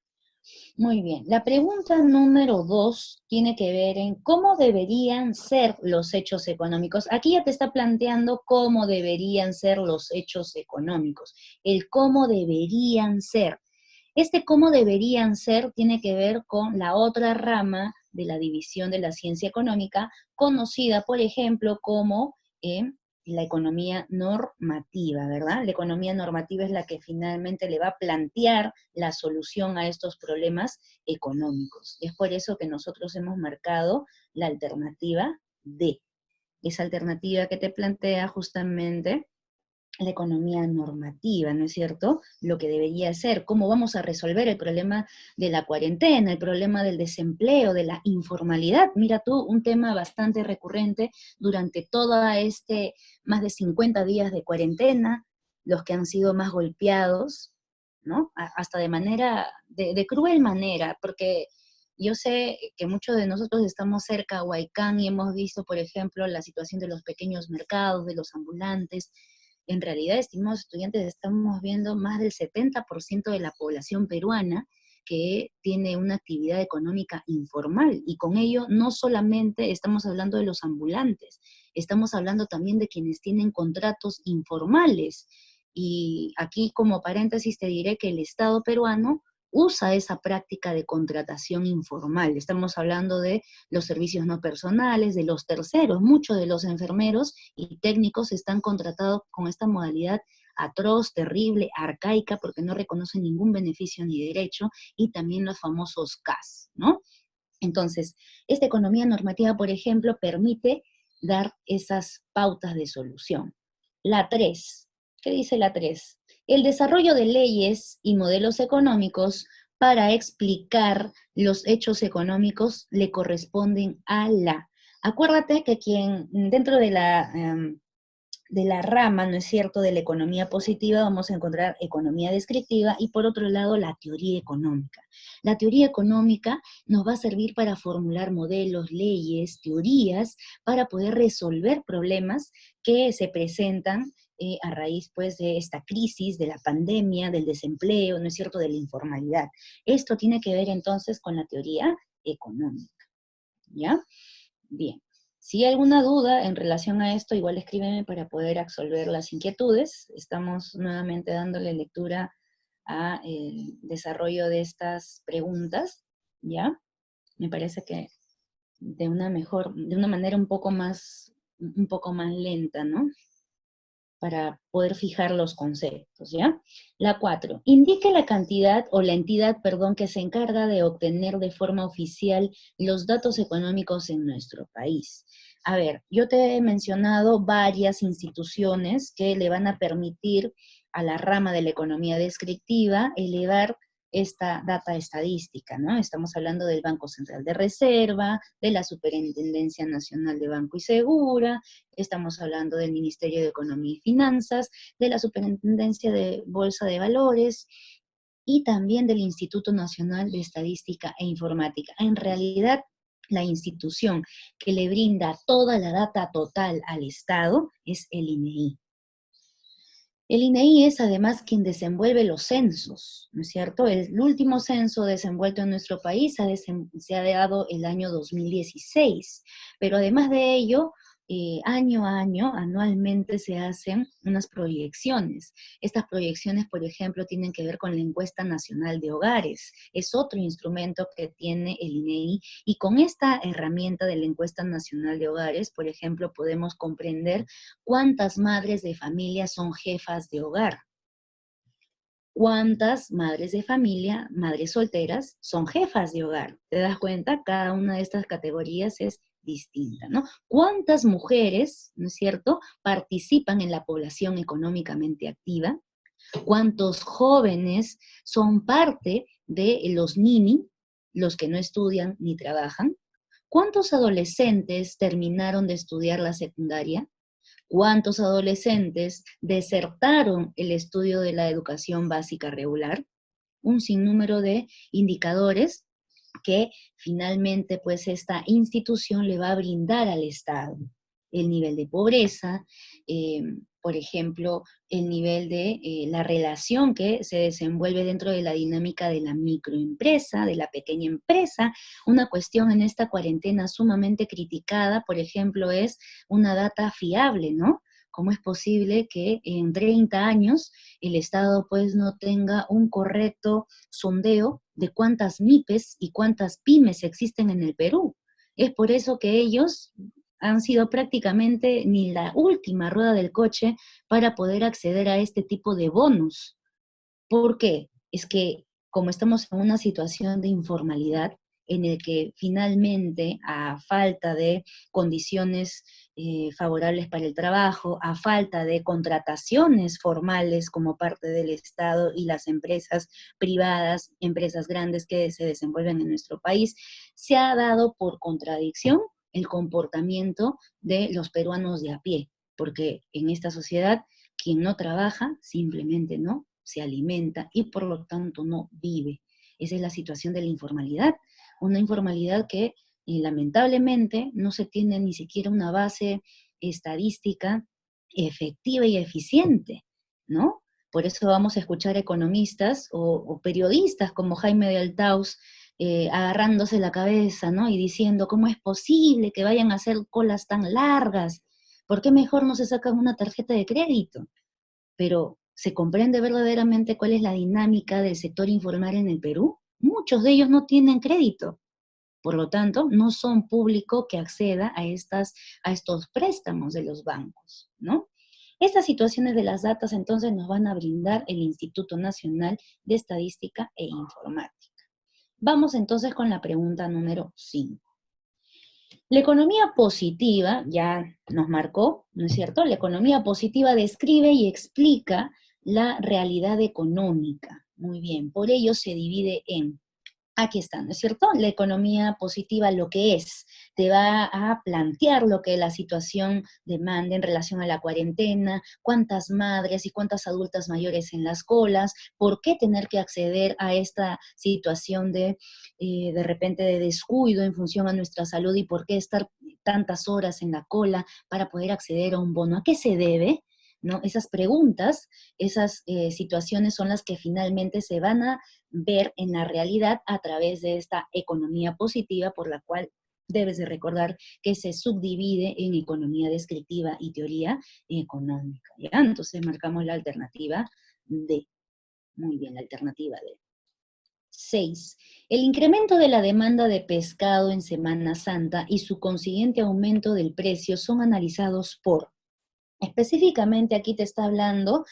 Muy bien, la pregunta número 2 tiene que ver en cómo deberían ser los hechos económicos. Aquí ya te está planteando cómo deberían ser los hechos económicos, el cómo deberían ser. Este cómo deberían ser tiene que ver con la otra rama de la división de la ciencia económica, conocida, por ejemplo, como la economía normativa, ¿verdad? La economía normativa es la que finalmente le va a plantear la solución a estos problemas económicos. Es por eso que nosotros hemos marcado la alternativa D. Esa alternativa que te plantea justamente la economía normativa, ¿no es cierto? Lo que debería ser, cómo vamos a resolver el problema de la cuarentena, el problema del desempleo, de la informalidad. Mira tú, un tema bastante recurrente durante más de 50 días de cuarentena, los que han sido más golpeados, ¿no? Hasta de cruel manera, porque yo sé que muchos de nosotros estamos cerca a Huaycán y hemos visto, por ejemplo, la situación de los pequeños mercados, de los ambulantes. En realidad, estimados estudiantes, estamos viendo más del 70% de la población peruana que tiene una actividad económica informal, y con ello no solamente estamos hablando de los ambulantes, estamos hablando también de quienes tienen contratos informales. Y aquí, como paréntesis, te diré que el Estado peruano usa esa práctica de contratación informal. Estamos hablando de los servicios no personales, de los terceros. Muchos de los enfermeros y técnicos están contratados con esta modalidad atroz, terrible, arcaica, porque no reconocen ningún beneficio ni derecho, y también los famosos CAS, ¿no? Entonces, esta economía normativa, por ejemplo, permite dar esas pautas de solución. La 3, ¿qué dice la 3? El desarrollo de leyes y modelos económicos para explicar los hechos económicos le corresponden a la. Acuérdate que quien dentro de la rama, ¿no es cierto?, de la economía positiva, vamos a encontrar economía descriptiva y por otro lado la teoría económica. La teoría económica nos va a servir para formular modelos, leyes, teorías, para poder resolver problemas que se presentan a raíz pues de esta crisis, de la pandemia, del desempleo, ¿no es cierto?, de la informalidad. Esto tiene que ver entonces con la teoría económica, ¿ya? Bien. Si hay alguna duda en relación a esto, igual escríbeme para poder absolver las inquietudes. Estamos nuevamente dándole lectura a el desarrollo de estas preguntas, ¿ya? Me parece que de una manera un poco más lenta, ¿no? Para poder fijar los conceptos, ¿ya? La 4. Indique la cantidad o la entidad, perdón, que se encarga de obtener de forma oficial los datos económicos en nuestro país. A ver, yo te he mencionado varias instituciones que le van a permitir a la rama de la economía descriptiva elevar esta data estadística, ¿no? Estamos hablando del Banco Central de Reserva, de la Superintendencia Nacional de Banco y Segura, estamos hablando del Ministerio de Economía y Finanzas, de la Superintendencia de Bolsa de Valores y también del Instituto Nacional de Estadística e Informática. En realidad, la institución que le brinda toda la data total al Estado es el INEI. El INEI es además quien desenvuelve los censos, ¿no es cierto? El último censo desenvuelto en nuestro país se ha dado el año 2016, pero además de ello, año a año, anualmente se hacen unas proyecciones. Estas proyecciones, por ejemplo, tienen que ver con la encuesta nacional de hogares. Es otro instrumento que tiene el INEI, y con esta herramienta de la encuesta nacional de hogares, por ejemplo, podemos comprender cuántas madres de familia son jefas de hogar, cuántas madres de familia, madres solteras, son jefas de hogar. ¿Te das cuenta? Cada una de estas categorías es distinta, ¿no? ¿Cuántas mujeres, no es cierto?, participan en la población económicamente activa? ¿Cuántos jóvenes son parte de los NINI, los que no estudian ni trabajan? ¿Cuántos adolescentes terminaron de estudiar la secundaria? ¿Cuántos adolescentes desertaron el estudio de la educación básica regular? Un sinnúmero de indicadores que finalmente pues esta institución le va a brindar al Estado. El nivel de pobreza, por ejemplo, el nivel de la relación que se desenvuelve dentro de la dinámica de la microempresa, de la pequeña empresa. Una cuestión en esta cuarentena sumamente criticada, por ejemplo, es una data fiable, ¿no? ¿Cómo es posible que en 30 años el Estado pues no tenga un correcto sondeo de cuántas MIPES y cuántas pymes existen en el Perú? Es por eso que ellos han sido prácticamente ni la última rueda del coche para poder acceder a este tipo de bonos. ¿Por qué? Es que como estamos en una situación de informalidad, en el que finalmente, a falta de condiciones favorables para el trabajo, a falta de contrataciones formales como parte del Estado y las empresas privadas, empresas grandes que se desenvuelven en nuestro país, se ha dado por contradicción el comportamiento de los peruanos de a pie, porque en esta sociedad quien no trabaja simplemente no se alimenta y por lo tanto no vive. Esa es la situación de la informalidad, una informalidad que lamentablemente no se tiene ni siquiera una base estadística efectiva y eficiente, ¿no? Por eso vamos a escuchar economistas o periodistas como Jaime de Altaus agarrándose la cabeza, ¿no? Y diciendo, ¿cómo es posible que vayan a hacer colas tan largas? ¿Por qué mejor no se sacan una tarjeta de crédito? Pero ¿se comprende verdaderamente cuál es la dinámica del sector informal en el Perú? Muchos de ellos no tienen crédito. Por lo tanto, no son público que acceda a estos préstamos de los bancos, ¿no? Estas situaciones de las datas entonces nos van a brindar el Instituto Nacional de Estadística e Informática. Vamos entonces con la pregunta número 5. La economía positiva, ya nos marcó, ¿no es cierto? La economía positiva describe y explica la realidad económica. Muy bien, por ello se divide en, aquí está, ¿no es cierto? La economía positiva lo que es, te va a plantear lo que la situación demanda en relación a la cuarentena, cuántas madres y cuántas adultas mayores en las colas, por qué tener que acceder a esta situación de repente de descuido en función a nuestra salud y por qué estar tantas horas en la cola para poder acceder a un bono. ¿A qué se debe? ¿No? Esas preguntas, esas situaciones son las que finalmente se van a ver en la realidad a través de esta economía positiva por la cual debes de recordar que se subdivide en economía descriptiva y teoría económica. ¿Ya? Entonces marcamos la alternativa D. Muy bien, la alternativa D. 6. El incremento de la demanda de pescado en Semana Santa y su consiguiente aumento del precio son analizados por, específicamente aquí te está hablando,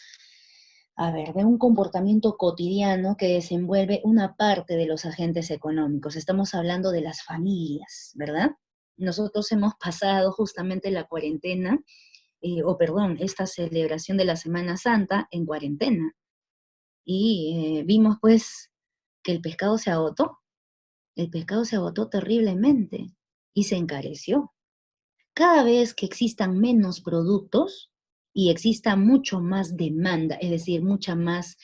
a ver, de un comportamiento cotidiano que desenvuelve una parte de los agentes económicos. Estamos hablando de las familias, ¿verdad? Nosotros hemos pasado justamente la cuarentena, esta celebración de la Semana Santa en cuarentena. Y vimos pues que el pescado se agotó terriblemente y se encareció. Cada vez que existan menos productos y exista mucho más demanda, es decir, muchas más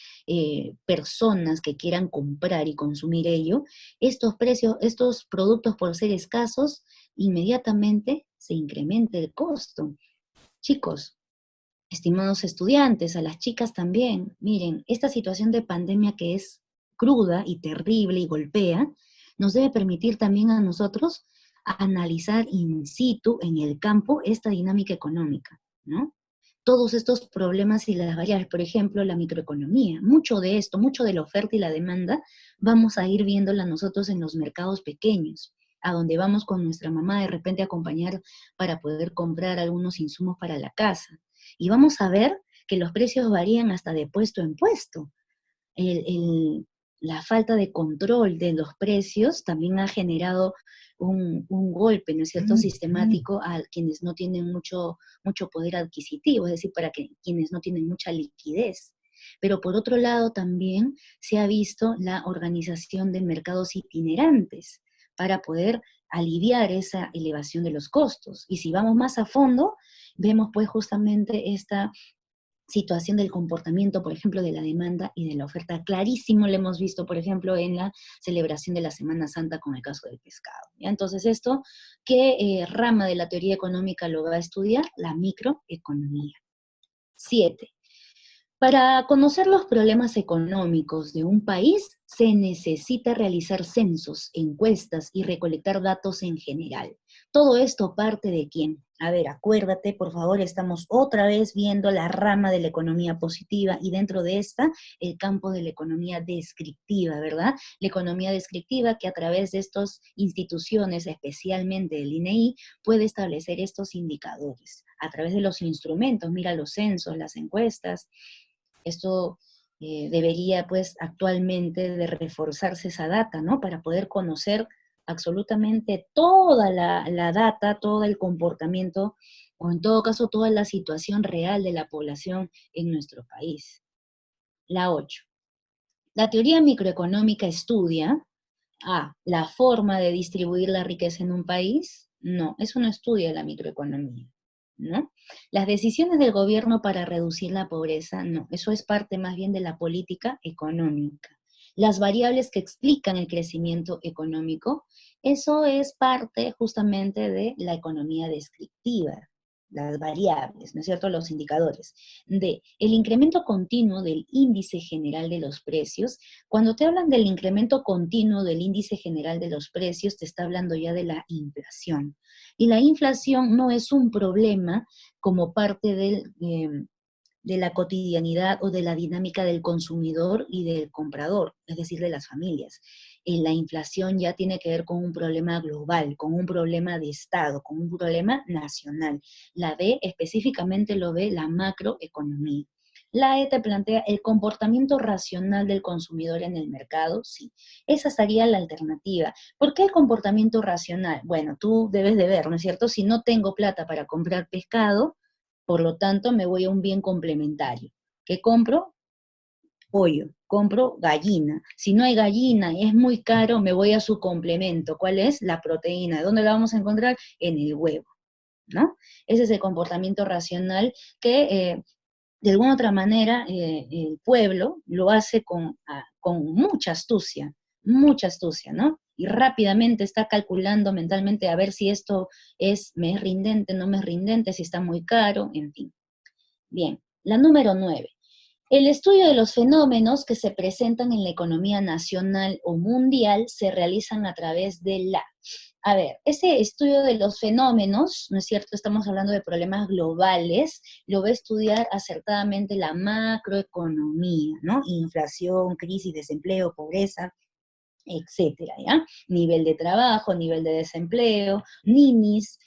personas que quieran comprar y consumir ello, estos precios, estos productos por ser escasos, inmediatamente se incrementa el costo. Chicos, estimados estudiantes, a las chicas también, miren, esta situación de pandemia que es cruda y terrible y golpea, nos debe permitir también a nosotros analizar in situ, en el campo, esta dinámica económica, ¿no? Todos estos problemas y las variables, por ejemplo, la microeconomía, mucho de esto, mucho de la oferta y la demanda, vamos a ir viéndola nosotros en los mercados pequeños, a donde vamos con nuestra mamá de repente a acompañar para poder comprar algunos insumos para la casa. Y vamos a ver que los precios varían hasta de puesto en puesto. El, el, la falta de control de los precios también ha generado un golpe, ¿no es cierto?, sistemático a quienes no tienen mucho poder adquisitivo, es decir, para quienes no tienen mucha liquidez. Pero por otro lado también se ha visto la organización de mercados itinerantes para poder aliviar esa elevación de los costos. Y si vamos más a fondo, vemos pues justamente esta situación del comportamiento, por ejemplo, de la demanda y de la oferta. Clarísimo lo hemos visto, por ejemplo, en la celebración de la Semana Santa con el caso del pescado. ¿Ya? Entonces, esto, ¿qué rama de la teoría económica lo va a estudiar? La microeconomía. 7. Para conocer los problemas económicos de un país, se necesita realizar censos, encuestas y recolectar datos en general. Todo esto parte de quién. A ver, acuérdate, por favor, estamos otra vez viendo la rama de la economía positiva y dentro de esta, el campo de la economía descriptiva, ¿verdad? La economía descriptiva que a través de estas instituciones, especialmente el INEI, puede establecer estos indicadores. A través de los instrumentos, mira los censos, las encuestas. Esto debería, pues, actualmente de reforzarse esa data, ¿no? Para poder conocer absolutamente toda la data, todo el comportamiento, o en todo caso, toda la situación real de la población en nuestro país. La 8. La teoría microeconómica estudia la forma de distribuir la riqueza en un país. No, eso no estudia la microeconomía, ¿no? Las decisiones del gobierno para reducir la pobreza, no, eso es parte más bien de la política económica. Las variables que explican el crecimiento económico, eso es parte justamente de la economía descriptiva. las variables, ¿no es cierto?, los indicadores. D, el incremento continuo del índice general de los precios. Cuando te hablan del incremento continuo del índice general de los precios, te está hablando ya de la inflación. Y la inflación no es un problema como parte de la cotidianidad o de la dinámica del consumidor y del comprador, es decir, de las familias. La inflación ya tiene que ver con un problema global, con un problema de Estado, con un problema nacional. La D específicamente lo ve la macroeconomía. La E te plantea el comportamiento racional del consumidor en el mercado, sí. Esa sería la alternativa. ¿Por qué el comportamiento racional? Bueno, tú debes de ver, ¿no es cierto? Si no tengo plata para comprar pescado, por lo tanto, me voy a un bien complementario. ¿Qué compro? Pollo. Compro gallina. Si no hay gallina y es muy caro, me voy a su complemento. ¿Cuál es? La proteína. ¿Dónde la vamos a encontrar? En el huevo, ¿no? Ese es el comportamiento racional que, de alguna otra manera, el pueblo lo hace con mucha astucia, ¿no? Y rápidamente está calculando mentalmente a ver si esto me es rindente, no me es rindente, si está muy caro, en fin. Bien, la número 9. El estudio de los fenómenos que se presentan en la economía nacional o mundial se realizan a través de a ver, ese estudio de los fenómenos, ¿no es cierto? Estamos hablando de problemas globales, lo va a estudiar acertadamente la macroeconomía, ¿no? Inflación, crisis, desempleo, pobreza, etcétera, ¿ya? Nivel de trabajo, nivel de desempleo, ninis,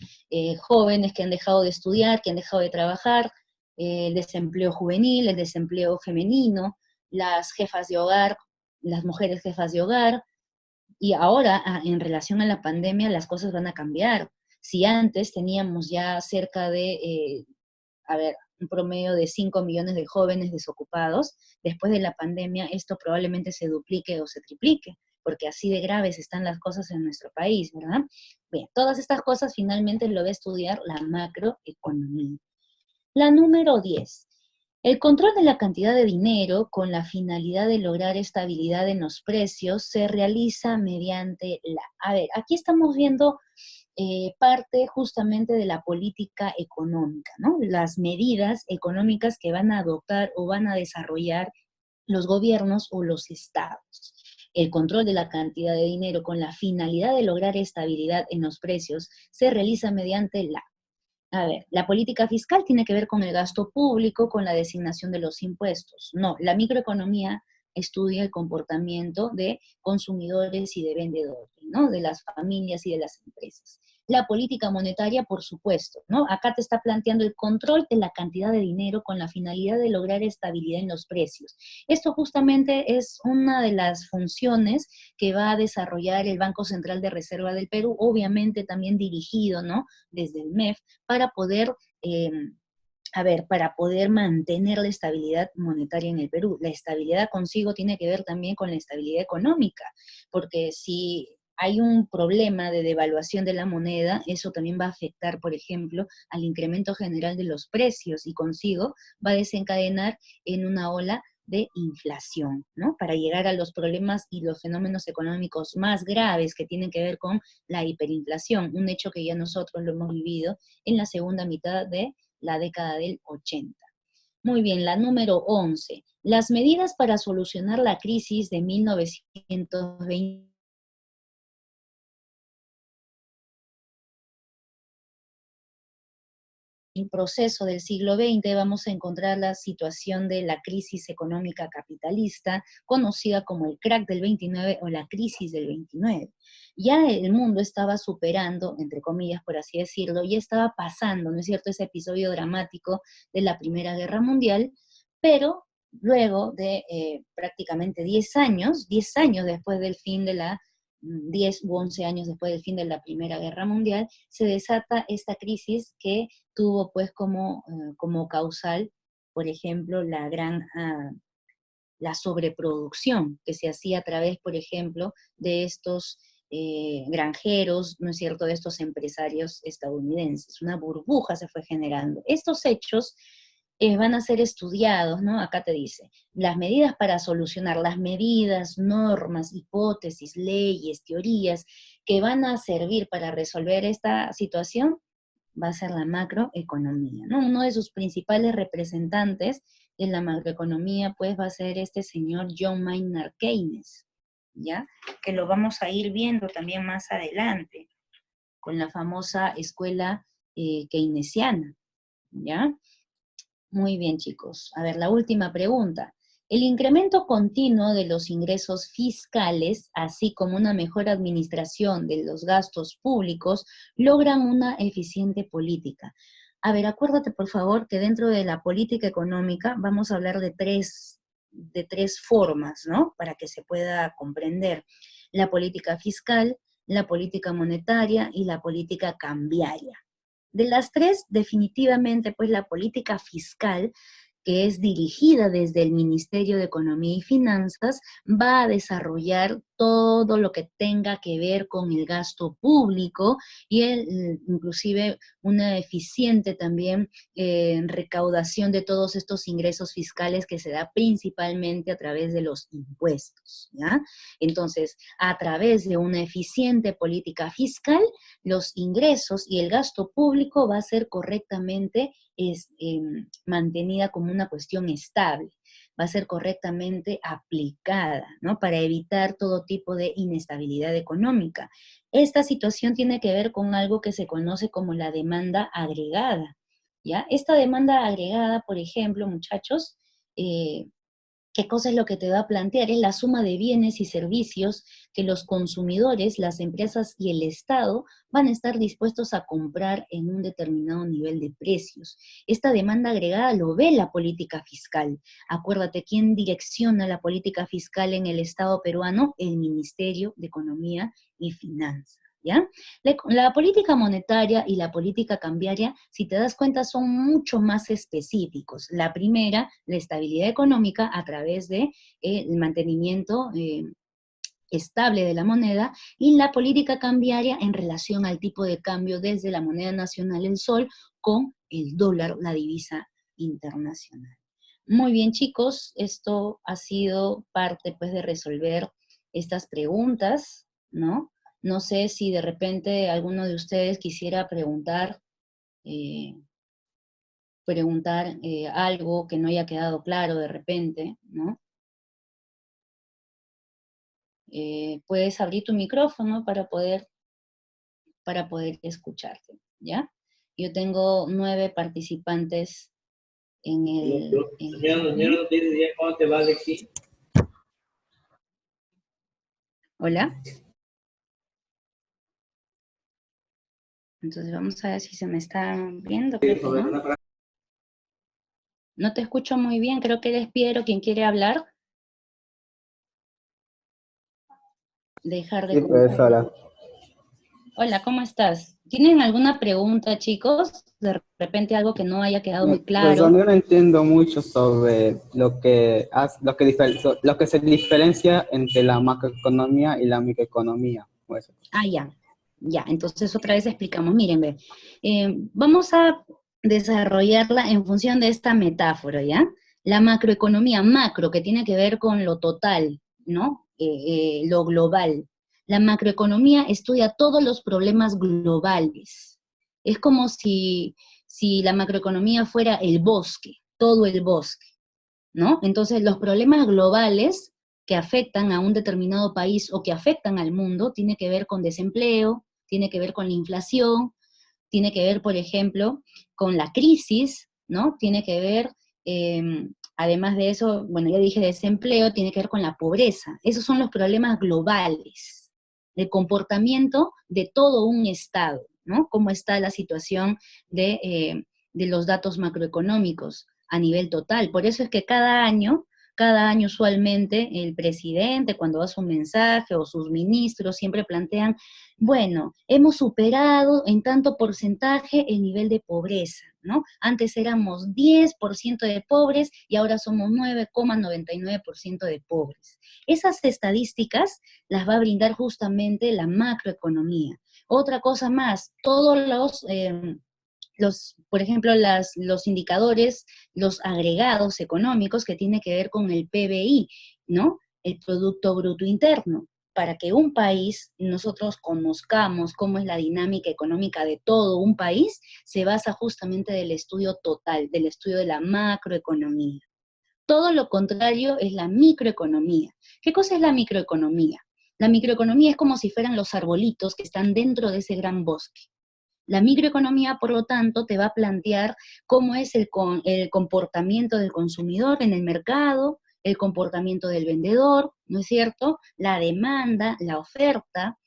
jóvenes que han dejado de estudiar, que han dejado de trabajar, el desempleo juvenil, el desempleo femenino, las jefas de hogar, las mujeres jefas de hogar, y ahora, en relación a la pandemia, las cosas van a cambiar. Si antes teníamos ya cerca de, un promedio de 5 millones de jóvenes desocupados, después de la pandemia esto probablemente se duplique o se triplique, porque así de graves están las cosas en nuestro país, ¿verdad? Bien, todas estas cosas finalmente lo va a estudiar la macroeconomía. La número 10. El control de la cantidad de dinero con la finalidad de lograr estabilidad en los precios se realiza mediante A ver, aquí estamos viendo parte justamente de la política económica, ¿no? Las medidas económicas que van a adoptar o van a desarrollar los gobiernos o los estados. El control de la cantidad de dinero con la finalidad de lograr estabilidad en los precios se realiza mediante a ver, la política fiscal tiene que ver con el gasto público, con la designación de los impuestos. No, la microeconomía estudia el comportamiento de consumidores y de vendedores, ¿no? De las familias y de las empresas. La política monetaria, por supuesto, ¿no? Acá te está planteando el control de la cantidad de dinero con la finalidad de lograr estabilidad en los precios. Esto justamente es una de las funciones que va a desarrollar el Banco Central de Reserva del Perú, obviamente también dirigido, ¿no? Desde el MEF, para poder, para poder mantener la estabilidad monetaria en el Perú. La estabilidad consigo tiene que ver también con la estabilidad económica, porque si hay un problema de devaluación de la moneda, eso también va a afectar, por ejemplo, al incremento general de los precios y consigo va a desencadenar en una ola de inflación, ¿no? Para llegar a los problemas y los fenómenos económicos más graves que tienen que ver con la hiperinflación, un hecho que ya nosotros lo hemos vivido en la segunda mitad de la década del 80. Muy bien, la número 11. Las medidas para solucionar la crisis de 1920 el proceso del siglo XX vamos a encontrar la situación de la crisis económica capitalista, conocida como el crack del 29 o la crisis del 29. Ya el mundo estaba superando, entre comillas, por así decirlo, ya estaba pasando, ¿no es cierto?, ese episodio dramático de la Primera Guerra Mundial, pero luego de prácticamente 10 años después del fin de 10 u 11 años después del fin de la Primera Guerra Mundial, se desata esta crisis que tuvo pues como causal, por ejemplo, la sobreproducción que se hacía a través, por ejemplo, de estos granjeros, ¿no es cierto?, de estos empresarios estadounidenses. Una burbuja se fue generando. Estos hechos van a ser estudiados, ¿no? Acá te dice, las medidas para solucionar, las medidas, normas, hipótesis, leyes, teorías que van a servir para resolver esta situación va a ser la macroeconomía, ¿no? Uno de sus principales representantes en la macroeconomía, pues, va a ser este señor John Maynard Keynes, ¿ya? Que lo vamos a ir viendo también más adelante, con la famosa escuela keynesiana, ¿ya? Muy bien, chicos. A ver, la última pregunta. El incremento continuo de los ingresos fiscales, así como una mejor administración de los gastos públicos, logran una eficiente política. A ver, acuérdate, por favor, que dentro de la política económica vamos a hablar de tres formas, ¿no? Para que se pueda comprender. La política fiscal, la política monetaria y la política cambiaria. De las tres, definitivamente, pues la política fiscal, que es dirigida desde el Ministerio de Economía y Finanzas, va a desarrollar todo lo que tenga que ver con el gasto público y inclusive una eficiente también recaudación de todos estos ingresos fiscales que se da principalmente a través de los impuestos, ¿ya? Entonces, a través de una eficiente política fiscal, los ingresos y el gasto público va a ser correctamente mantenida como una cuestión estable, va a ser correctamente aplicada, ¿no? Para evitar todo tipo de inestabilidad económica. Esta situación tiene que ver con algo que se conoce como la demanda agregada, ¿ya? Esta demanda agregada, por ejemplo, muchachos, ¿qué cosa es lo que te va a plantear? Es la suma de bienes y servicios que los consumidores, las empresas y el Estado van a estar dispuestos a comprar en un determinado nivel de precios. Esta demanda agregada lo ve la política fiscal. Acuérdate, ¿quién direcciona la política fiscal en el Estado peruano? El Ministerio de Economía y Finanzas. ¿Ya? La política monetaria y la política cambiaria, si te das cuenta, son mucho más específicos. La primera, la estabilidad económica a través de el mantenimiento estable de la moneda, y la política cambiaria en relación al tipo de cambio desde la moneda nacional, el sol, con el dólar, la divisa internacional. Muy bien, chicos, esto ha sido parte, pues, de resolver estas preguntas, ¿no? No sé si de repente alguno de ustedes quisiera eh, preguntar algo que no haya quedado claro de repente, ¿no? Puedes abrir tu micrófono para poder escucharte, ¿ya? Yo tengo 9 participantes en el... ¿Cómo te va, Alexi? Hola. Entonces vamos a ver si se me está viendo. Creo que no. No te escucho muy bien, creo que eres Piero quien quiere hablar. Dejar de... Sí, profesora. Hola, ¿cómo estás? ¿Tienen alguna pregunta, chicos? De repente algo que no haya quedado muy claro. Profesor, yo no entiendo mucho sobre lo que se diferencia entre la macroeconomía y la microeconomía. Pues. Ah, ya. Ya, entonces otra vez explicamos. Miren, ve, vamos a desarrollarla en función de esta metáfora, ¿ya? La macroeconomía, macro, que tiene que ver con lo total, ¿no? Lo global. La macroeconomía estudia todos los problemas globales. Es como si la macroeconomía fuera el bosque, todo el bosque, ¿no? Entonces, los problemas globales que afectan a un determinado país o que afectan al mundo tiene que ver con desempleo, tiene que ver con la inflación, tiene que ver, por ejemplo, con la crisis, ¿no? Tiene que ver, además de eso, bueno, ya dije desempleo, tiene que ver con la pobreza. Esos son los problemas globales, el comportamiento de todo un Estado, ¿no? Cómo está la situación de los datos macroeconómicos a nivel total. Por eso es que cada año usualmente el presidente, cuando hace un mensaje, o sus ministros, siempre plantean, bueno, hemos superado en tanto porcentaje el nivel de pobreza, ¿no? Antes éramos 10% de pobres y ahora somos 9,99% de pobres. Esas estadísticas las va a brindar justamente la macroeconomía. Otra cosa más, todos por ejemplo, los indicadores, los agregados económicos que tiene que ver con el PBI, ¿no? El Producto Bruto Interno. para que un país, nosotros conozcamos cómo es la dinámica económica de todo un país, se basa justamente del estudio total, del estudio de la macroeconomía. Todo lo contrario es la microeconomía. ¿Qué cosa es la microeconomía? La microeconomía es como si fueran los arbolitos que están dentro de ese gran bosque. La microeconomía, por lo tanto, te va a plantear cómo es el comportamiento del consumidor en el mercado, el comportamiento del vendedor, ¿no es cierto? La demanda, la oferta,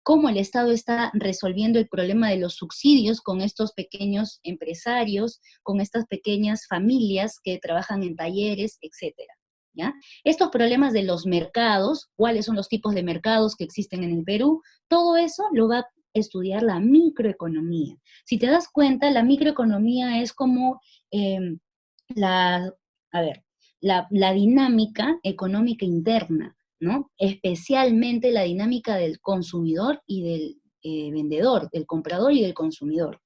cómo el Estado está resolviendo el problema de los subsidios con estos pequeños empresarios, con estas pequeñas familias que trabajan en talleres, etcétera. ¿Ya? Estos problemas de los mercados, cuáles son los tipos de mercados que existen en el Perú, todo eso lo va a estudiar la microeconomía. Si te das cuenta, la microeconomía es como la, a ver, la dinámica económica interna, ¿no? Especialmente la dinámica del consumidor y del vendedor, del comprador y del consumidor.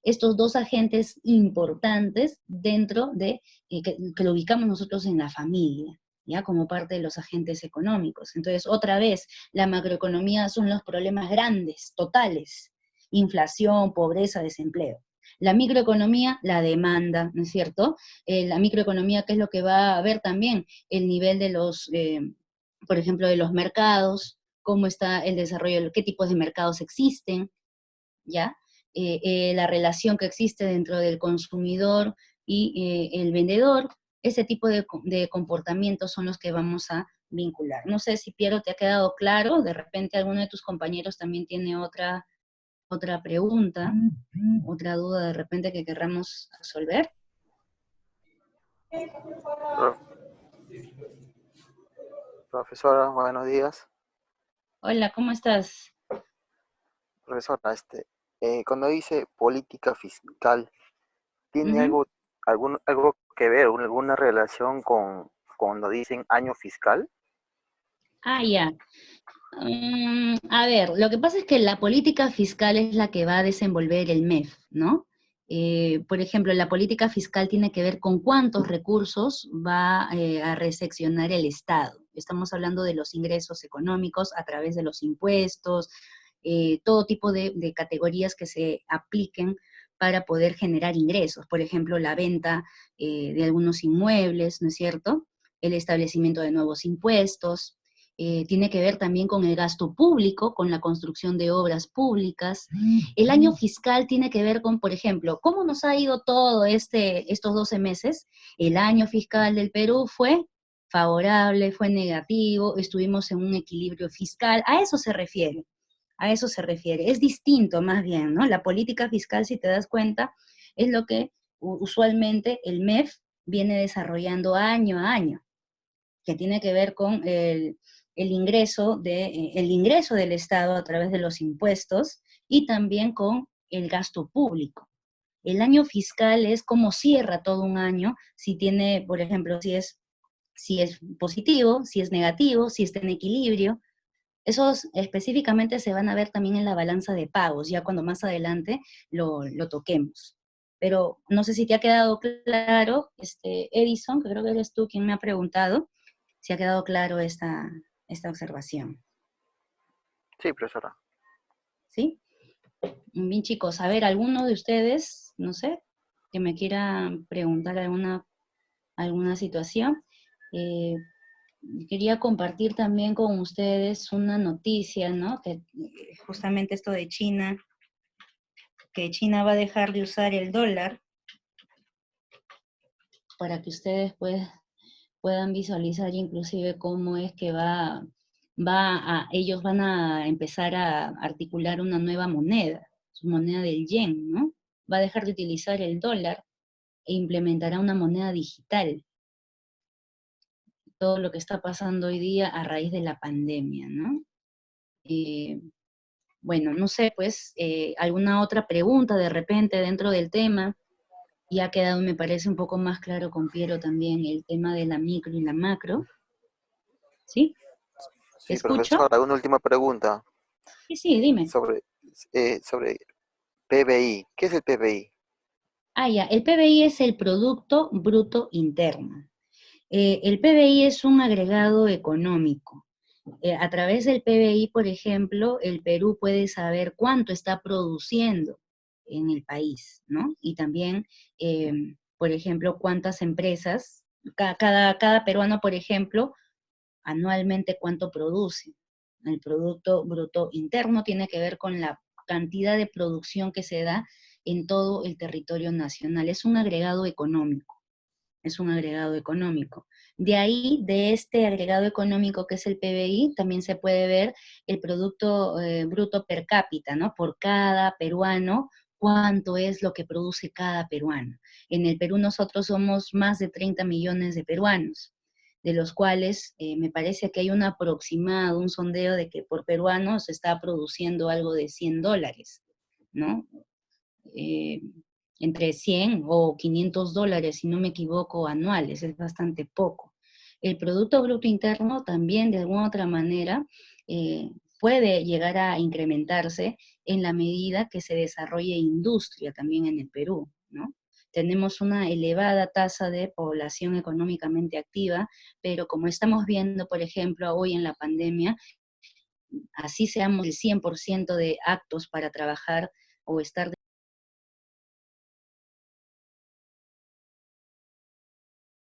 Estos dos agentes importantes dentro de, que lo ubicamos nosotros en la familia, ¿ya? Como parte de los agentes económicos. Entonces, otra vez, la macroeconomía son los problemas grandes, totales, inflación, pobreza, desempleo. La microeconomía, la demanda, ¿no es cierto? La microeconomía, ¿qué es lo que va a ver también? El nivel de los, por ejemplo, de los mercados, cómo está el desarrollo, qué tipos de mercados existen, ¿ya? La relación que existe dentro del consumidor y el vendedor, ese tipo de comportamientos son los que vamos a vincular. No sé si, Piero, te ha quedado claro, de repente alguno de tus compañeros también tiene otra pregunta, otra duda de repente que querramos resolver. Profesora, buenos días. Hola, ¿cómo estás? Profesora, cuando dice política fiscal, ¿tiene Ujú. algo que ver, alguna relación con cuando dicen año fiscal? Ah, ya. A ver, lo que pasa es que la política fiscal es la que va a desenvolver el MEF, ¿no? Por ejemplo, la política fiscal tiene que ver con cuántos recursos va a reseccionar el Estado. Estamos hablando de los ingresos económicos a través de los impuestos, todo tipo de categorías que se apliquen para poder generar ingresos. Por ejemplo, la venta de algunos inmuebles, ¿no es cierto? El establecimiento de nuevos impuestos. Tiene que ver también con el gasto público, con la construcción de obras públicas. El año fiscal tiene que ver con, por ejemplo, cómo nos ha ido todo estos 12 meses. El año fiscal del Perú fue favorable, fue negativo, estuvimos en un equilibrio fiscal, a eso se refiere, a eso se refiere. Es distinto más bien, ¿no? La política fiscal, si te das cuenta, es lo que usualmente el MEF viene desarrollando año a año, que tiene que ver con el ingreso del Estado a través de los impuestos y también con el gasto público. El año fiscal es como cierra todo un año, si tiene, por ejemplo, si es positivo, si es negativo, si está en equilibrio. Esos específicamente se van a ver también en la balanza de pagos, ya cuando más adelante lo toquemos. Pero no sé si te ha quedado claro, Edison, que creo que eres tú quien me ha preguntado, si ha quedado claro esta observación. Sí, profesora. ¿Sí? Bien, chicos, a ver, ¿alguno de ustedes, no sé, que me quiera preguntar alguna situación? Quería compartir también con ustedes una noticia, ¿no? Que justamente esto de China, que China va a dejar de usar el dólar para que ustedes puedan visualizar inclusive cómo es que ellos van a empezar a articular una nueva moneda, su moneda del yen, ¿no? Va a dejar de utilizar el dólar e implementará una moneda digital. Todo lo que está pasando hoy día a raíz de la pandemia, ¿no? Bueno, no sé, pues, alguna otra pregunta de repente dentro del tema. Y ha quedado, me parece, un poco más claro con Piero también el tema de la micro y la macro. ¿Sí? ¿Te Sí, escucho? profesora, una última pregunta Sí, sí, dime. sobre PBI. ¿Qué es el PBI? Ah, ya, el PBI es el Producto Bruto Interno. El PBI es un agregado económico. A través del PBI, por ejemplo, el Perú puede saber cuánto está produciendo en el país, ¿no? Y también, por ejemplo, cuántas empresas, cada peruano, por ejemplo, anualmente cuánto produce. El Producto Bruto Interno tiene que ver con la cantidad de producción que se da en todo el territorio nacional. Es un agregado económico, es un agregado económico. De ahí, de este agregado económico que es el PBI, también se puede ver el Producto Bruto per cápita, ¿no? Por cada peruano, cuánto es lo que produce cada peruano. En el Perú nosotros somos más de 30 millones de peruanos, de los cuales me parece que hay un aproximado, un sondeo de que por peruano se está produciendo algo de $100, ¿no? eh, entre 100 o $500, si no me equivoco, anuales, es bastante poco. El Producto Bruto Interno también, de alguna otra manera, puede llegar a incrementarse en la medida que se desarrolle industria también en el Perú, ¿no? Tenemos una elevada tasa de población económicamente activa, pero como estamos viendo, por ejemplo, hoy en la pandemia, así seamos el 100% de actos para trabajar o estar